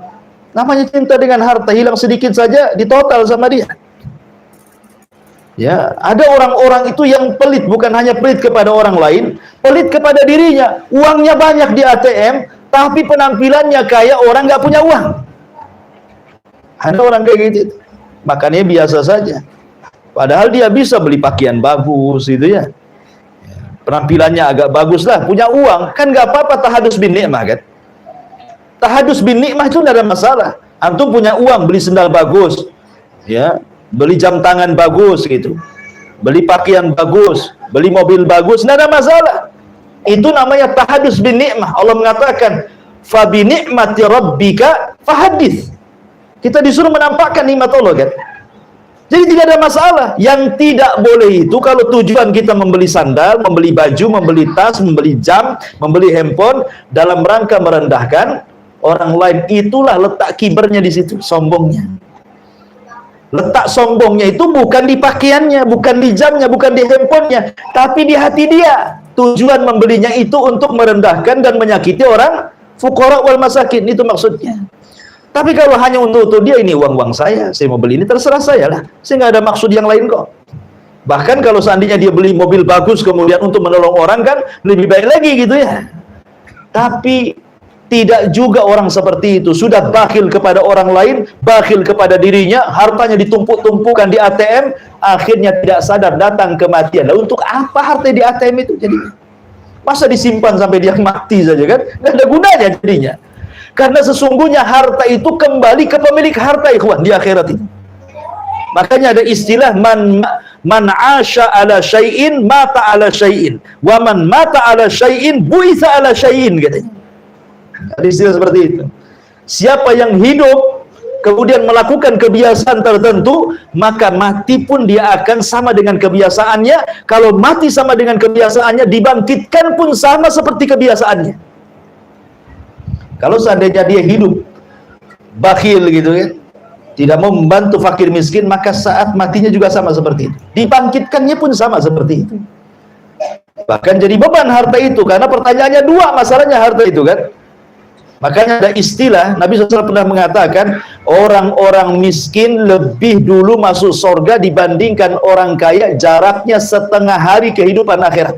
Namanya cinta dengan harta, hilang sedikit saja ditotal sama dia. Ya, ada orang-orang itu yang pelit, bukan hanya pelit kepada orang lain, pelit kepada dirinya. Uangnya banyak di ATM, tapi penampilannya kayak orang nggak punya uang. Ada orang kayak gitu, makanya biasa saja. Padahal dia bisa beli pakaian bagus, gitu ya. Penampilannya agak bagus lah, punya uang, kan nggak apa-apa tahadus bin nikmah kan? Tahadus bin nikmah itu tidak ada masalah. Antum punya uang, beli sendal bagus, ya. Beli jam tangan bagus gitu, beli pakaian bagus, beli mobil bagus, tidak ada masalah. Itu namanya tahadus bin ni'mah. Allah mengatakan fa bi ni'mati rabbika fahadits. Kita disuruh menampakkan nikmat Allah kan. Jadi tidak ada masalah. Yang tidak boleh itu kalau tujuan kita membeli sandal, membeli baju, membeli tas, membeli jam, membeli handphone dalam rangka merendahkan orang lain, itulah letak kibernya di situ, sombongnya. Letak sombongnya itu bukan di pakaiannya, bukan di jamnya, bukan di handphonenya, tapi di hati dia. Tujuan membelinya itu untuk merendahkan dan menyakiti orang fuqara wal masakin, itu maksudnya. Tapi kalau hanya untuk dia, ini uang saya mau beli ini, terserah saya lah, saya nggak ada maksud yang lain kok. Bahkan kalau seandainya dia beli mobil bagus kemudian untuk menolong orang, kan lebih baik lagi gitu ya. Tapi tidak juga orang seperti itu, sudah bakhil kepada orang lain, bakhil kepada dirinya, hartanya ditumpuk-tumpukan di ATM, akhirnya tidak sadar datang kematian. Lah untuk apa harta di ATM itu jadinya? Masa disimpan sampai dia mati saja kan? Nggak ada gunanya jadinya. Karena sesungguhnya harta itu kembali ke pemilik harta, ikhwan, di akhirat itu. Makanya ada istilah man asha ala syai'in mata ala syai'in, wa man mata ala syai'in bu'itsa ala syai'in, katanya. Ada istilah seperti itu. Siapa yang hidup kemudian melakukan kebiasaan tertentu, maka mati pun dia akan sama dengan kebiasaannya. Kalau mati sama dengan kebiasaannya, dibangkitkan pun sama seperti kebiasaannya. Kalau seandainya dia hidup bakhil gitu kan, tidak mau membantu fakir miskin, maka saat matinya juga sama seperti itu. Dibangkitkannya pun sama seperti itu. Bahkan jadi beban harta itu, karena pertanyaannya dua, masalahnya harta itu kan. Makanya ada istilah, Nabi SAW pernah mengatakan, orang-orang miskin lebih dulu masuk surga dibandingkan orang kaya, jaraknya setengah hari kehidupan akhirat.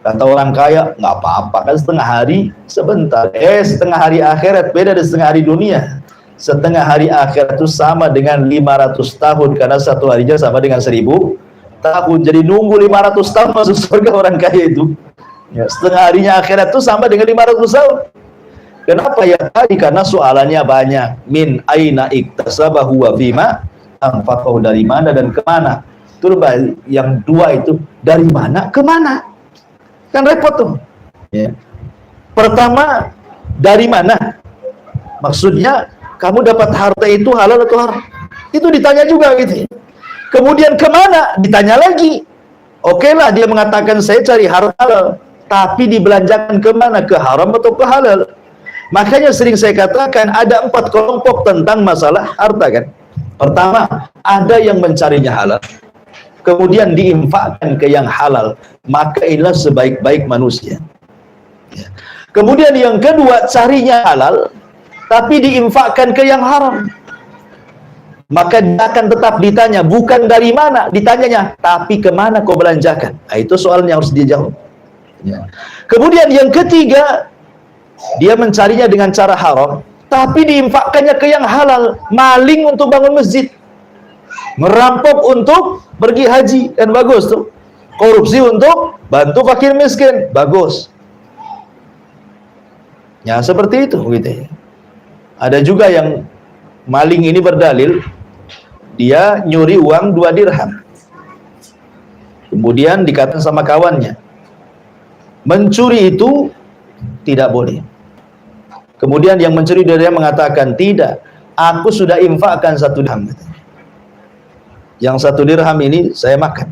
Kata orang kaya, nggak apa-apa kan setengah hari, sebentar. Setengah hari akhirat beda dari setengah hari dunia. Setengah hari akhirat itu sama dengan 500 tahun, karena satu harinya sama dengan 1000 tahun. Jadi nunggu 500 tahun masuk surga orang kaya itu. Ya, setengah harinya akhirat itu sama dengan 500 tahun. Kenapa ya tadi? Karena soalannya banyak. Min aina iktasabahu wa fima anfaqahu, dari mana dan kemana. Terus yang dua itu dari mana kemana, kan repot tuh ya. Pertama, dari mana, maksudnya kamu dapat harta itu halal atau haram, itu ditanya juga gitu. Kemudian kemana, ditanya lagi. Oke lah, dia mengatakan saya cari harta halal, tapi dibelanjakan kemana, ke haram atau ke halal. Makanya sering saya katakan ada 4 kelompok tentang masalah harta kan. Pertama, ada yang mencarinya halal, kemudian diinfakkan ke yang halal, maka inilah sebaik-baik manusia. Kemudian yang kedua, carinya halal tapi diinfakkan ke yang haram, maka dia akan tetap ditanya, bukan dari mana, ditanyanya tapi kemana kau belanjakan. Nah, itu soalnya harus dijawab ya. Kemudian yang ketiga, dia mencarinya dengan cara haram tapi diinfakkannya ke yang halal, maling untuk bangun masjid, merampok untuk pergi haji, kan bagus tuh. Korupsi untuk bantu fakir miskin, bagus ya, seperti itu gitu. Ada juga yang maling ini berdalil dia nyuri uang 2 dirham, kemudian dikatakan sama kawannya, mencuri itu tidak boleh. Kemudian yang mencuri dia mengatakan, tidak, aku sudah infakkan 1 dirham. Yang 1 dirham ini saya makan.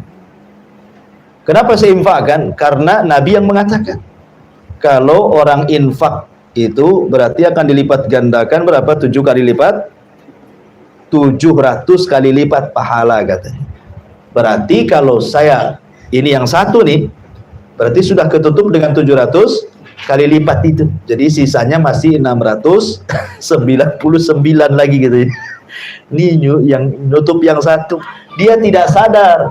Kenapa saya infakkan? Karena Nabi yang mengatakan, kalau orang infak itu berarti akan dilipat gandakan berapa? 7 kali lipat, 700 kali lipat pahala katanya. Berarti kalau saya, ini yang satu nih, berarti sudah ketutup dengan 700 kali lipat itu. Jadi sisanya masih 699 lagi gitu ya. Ini yang nutup yang satu. Dia tidak sadar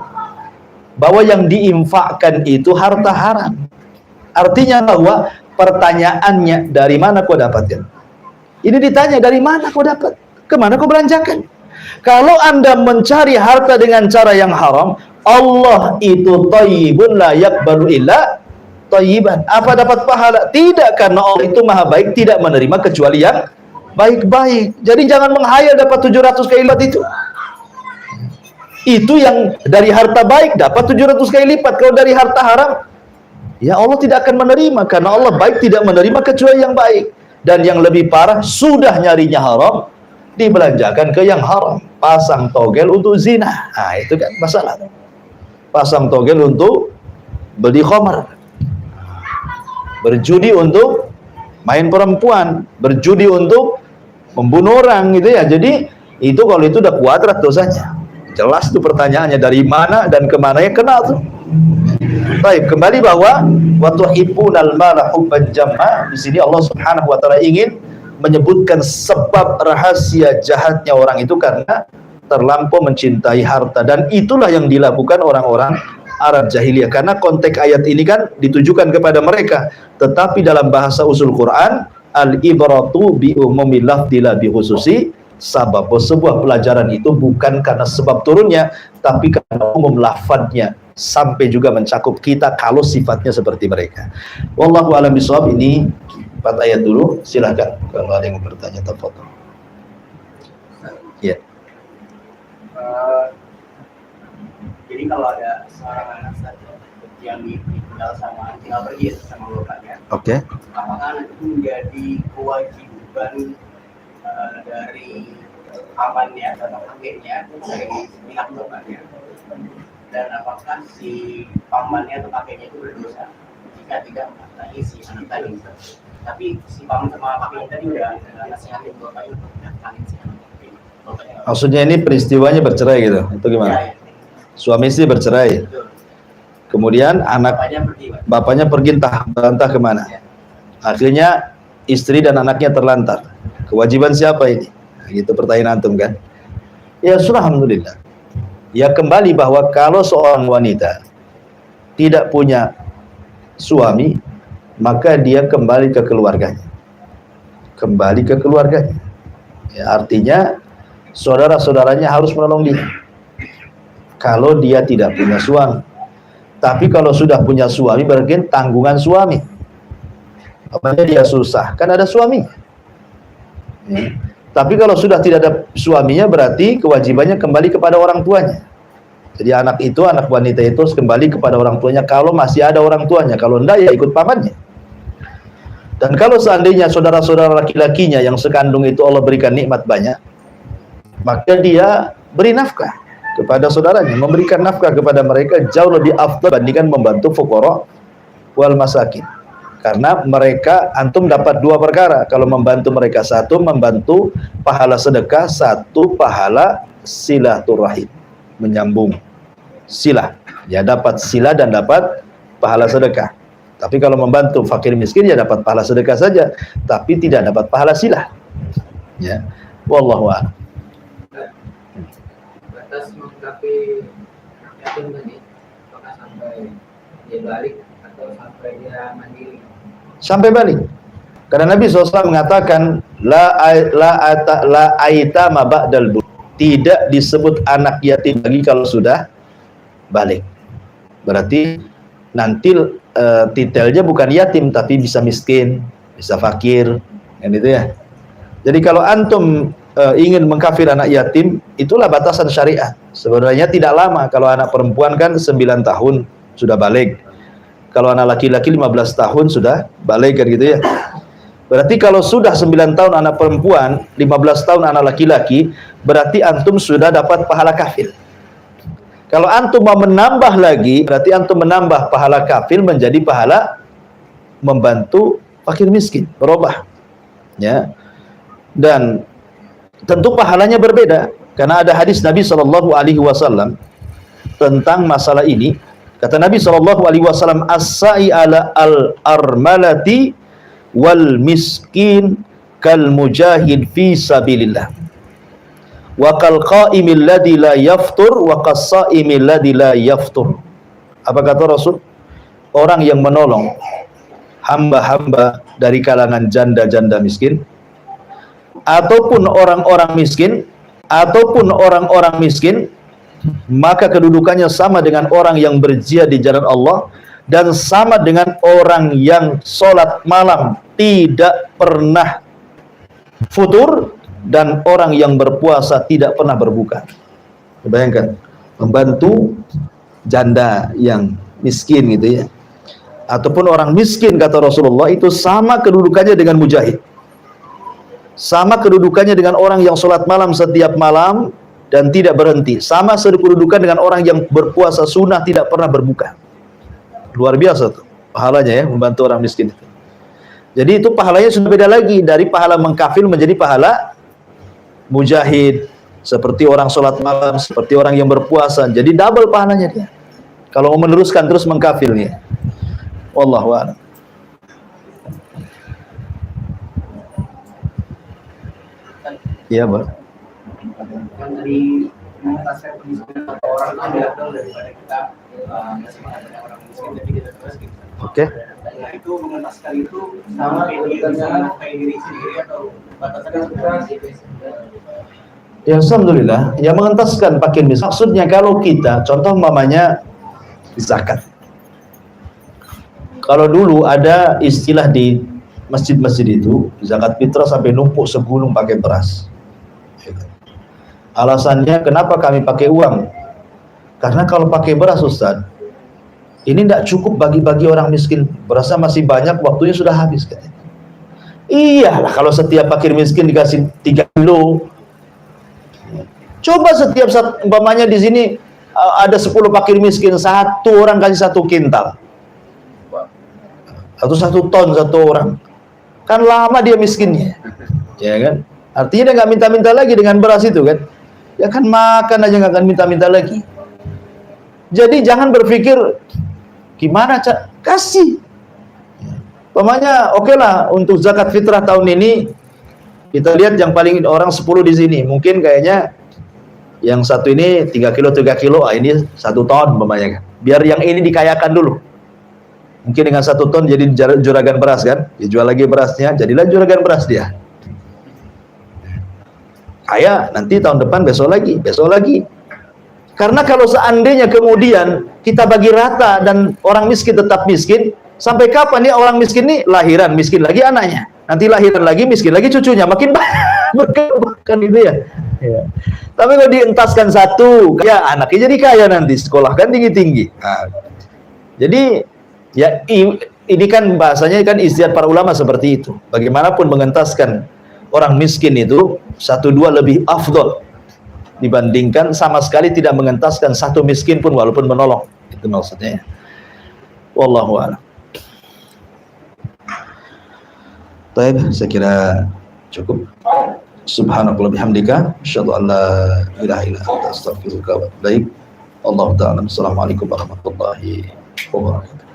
bahwa yang diinfakkan itu harta haram. Artinya bahwa pertanyaannya, dari mana kau dapatkan? Ini ditanya, dari mana kau dapat? Kemana kau belanjakan? Kalau Anda mencari harta dengan cara yang haram, Allah itu thayyibun la yaqbalu illa thayyiban. Apa dapat pahala? Tidak, karena Allah itu maha baik, tidak menerima kecuali yang baik-baik. Jadi jangan menghayal dapat 700 kali lipat itu. Itu yang dari harta baik dapat 700 kali lipat. Kalau dari harta haram, ya Allah tidak akan menerima, karena Allah baik, tidak menerima kecuali yang baik. Dan yang lebih parah, sudah nyarinya haram, dibelanjakan ke yang haram. Pasang togel untuk zina. Nah, itu kan masalah. Pasang togel untuk beli khamar, berjudi untuk main perempuan, berjudi untuk membunuh orang gitu ya. Jadi itu kalau itu udah kuadrat dosanya. Jelas tuh pertanyaannya, dari mana dan kemana ya, kena tuh. Baik, kembali bahwa wa tuhibbunal mala hubban jamma. Di sini Allah Subhanahu wa taala ingin menyebutkan sebab rahasia jahatnya orang itu karena terlampau mencintai harta, dan itulah yang dilakukan orang-orang Arab jahiliyah. Karena konteks ayat ini kan ditujukan kepada mereka, tetapi dalam bahasa usul Quran, al-ibratu bi umumil lafzi la bi khususi sabab. Sebuah pelajaran itu bukan karena sebab turunnya, tapi karena umum lafadznya, sampai juga mencakup kita kalau sifatnya seperti mereka. Wallahu a'lam bishawab. Ini 4 ayat dulu, silahkan kalau ada yang bertanya, tafadhol. Ya.
Jadi kalau ada seorang anak saja yang tinggal pergi sama bapaknya,
Oke.
apakah itu menjadi kewajiban dari pamannya atau kakeknya dari pihak bapaknya, dan apakah si pamannya atau kakeknya itu berdosa jika tidak menafkahi si anak tadi? Tapi si paman sama kakeknya tadi udah nasihatin bapaknya untuk menafkahi si anak tadi.
Maksudnya ini peristiwanya bercerai gitu, itu gimana?
Ya.
Suami istri bercerai,
Betul.
kemudian bapaknya pergi entah kemana.
Ya.
Akhirnya istri dan anaknya terlantar. Kewajiban siapa ini? Gitu pertanyaan antum kan? Ya sudah, alhamdulillah. Ya kembali bahwa kalau seorang wanita tidak punya suami, maka dia kembali ke keluarganya. Kembali ke keluarganya. Ya, artinya saudara-saudaranya harus menolong dia kalau dia tidak punya suami. Tapi kalau sudah punya suami, berarti tanggungan suami. Apanya dia susah, kan ada suaminya. Ya. Tapi kalau sudah tidak ada suaminya, berarti kewajibannya kembali kepada orang tuanya. Jadi anak wanita itu harus kembali kepada orang tuanya kalau masih ada orang tuanya. Kalau enggak, ya ikut pamannya. Dan kalau seandainya saudara-saudara laki-lakinya yang sekandung itu Allah berikan nikmat banyak, maka dia beri nafkah kepada saudaranya, memberikan nafkah kepada mereka jauh lebih afdal dibandingkan membantu fuqara wal masakin. Karena mereka, antum dapat 2 perkara kalau membantu mereka. 1, membantu pahala sedekah, 1 pahala silaturahim, menyambung silah. Ya dapat silah dan dapat pahala sedekah. Tapi kalau membantu fakir miskin, ya dapat pahala sedekah saja, tapi tidak dapat pahala silah. Ya, wallahu a'lam.
Batas mengkapi yatim tadi, apakah sampai dia balik atau sampai dia mandiri?
Sampai balik. Karena Nabi SAW mengatakan la aitama ba'dal bulugh. Tidak disebut anak yatim lagi kalau sudah balik. Berarti nanti titelnya bukan yatim, tapi bisa miskin, bisa fakir, kan itu ya. Jadi kalau antum ingin mengkafir anak yatim, itulah batasan syariat. Sebenarnya tidak lama. Kalau anak perempuan kan 9 tahun sudah balik. Kalau anak laki-laki 15 tahun sudah balik, kan gitu ya. Berarti kalau sudah 9 tahun anak perempuan, 15 tahun anak laki-laki, berarti antum sudah dapat pahala kafir. Kalau antum mau menambah lagi, berarti antum menambah pahala kafil menjadi pahala membantu fakir miskin, berubah. Ya. Dan tentu pahalanya berbeda karena ada hadis Nabi sallallahu alaihi wasallam tentang masalah ini. Kata Nabi sallallahu alaihi wasallam, as-sa'i ala al-armalati wal miskin kal mujahid fi sabilillah. Wa kal qa'imil ladzi la yaftur wa qas-sha'imil ladzi la yaftur. Apa kata Rasul? Orang yang menolong hamba-hamba dari kalangan janda-janda miskin ataupun orang-orang miskin maka kedudukannya sama dengan orang yang berjihad di jalan Allah dan sama dengan orang yang sholat malam tidak pernah futur dan orang yang berpuasa tidak pernah berbuka. Bayangkan, membantu janda yang miskin gitu ya, ataupun orang miskin kata Rasulullah itu sama kedudukannya dengan mujahid, sama kedudukannya dengan orang yang sholat malam setiap malam dan tidak berhenti, sama kedudukan dengan orang yang berpuasa sunnah tidak pernah berbuka. Luar biasa tuh pahalanya ya, membantu orang miskin itu. Jadi itu pahalanya sudah beda lagi dari pahala mengkafil menjadi pahala mujahid, seperti orang sholat malam, seperti orang yang berpuasa. Jadi double pahalanya dia kalau mau meneruskan terus mengkafilnya. Wallahu a'lam. Iya, Bang.
Yang tadi mengataskan kemiskinan atau orang itu lebih afdal daripada kita masih mengatakan orang miskin tapi kita terus gitu.
Oke.
Nah itu mengentaskan itu sama kayak diri sendiri atau batasannya seperti
Ya alhamdulillah, yang mengentaskan pakaian miskin. Maksudnya kalau kita, contoh mamanya zakat. Kalau dulu ada istilah di masjid-masjid itu, zakat fitrah sampai numpuk segulung pakai beras. Alasannya kenapa kami pakai uang? Karena kalau pakai beras Ustaz, ini tidak cukup bagi-bagi orang miskin. Berasnya masih banyak, waktunya sudah habis katanya. Iyalah kalau setiap fakir miskin dikasih 3 kilo. Coba setiap saat umpamanya di sini ada 10 fakir miskin, satu orang kasih 1 kintal. Atau 1 ton satu orang. Kan lama dia miskinnya. Ya kan? Artinya dia nggak minta-minta lagi dengan beras itu kan. Ya kan makan aja nggak akan minta-minta lagi. Jadi jangan berpikir gimana kasih. Umpamanya oke lah untuk zakat fitrah tahun ini kita lihat yang paling orang 10 di sini. Mungkin kayaknya yang satu ini 3 kilo, ini 1 ton umpamanya kan. Biar yang ini dikayakan dulu. Mungkin dengan 1 ton jadi juragan beras kan. Dijual lagi berasnya, jadilah juragan beras dia. Kaya nanti tahun depan besok lagi. Karena kalau seandainya kemudian kita bagi rata dan orang miskin tetap miskin, sampai kapan nih orang miskin nih lahiran miskin lagi anaknya, nanti lahiran lagi miskin lagi cucunya, makin berkembang itu ya. Ya. Tapi kalau dientaskan satu, ya anaknya jadi kaya nanti, sekolahkan tinggi-tinggi. Nah, jadi ya ini kan bahasanya kan istiadat para ulama seperti itu. Bagaimanapun mengentaskan orang miskin itu 1-2 lebih afdol dibandingkan sama sekali tidak mengentaskan satu miskin pun walaupun menolong. Itu maksudnya. Wallahu a'lam. Baik, saya kira cukup. Subhanakallah bihamdika asyhadu an la ilaha illa anta astaghfiruka wa atubu ilaik. Allahu ta'ala. Assalamualaikum warahmatullahi wabarakatuh.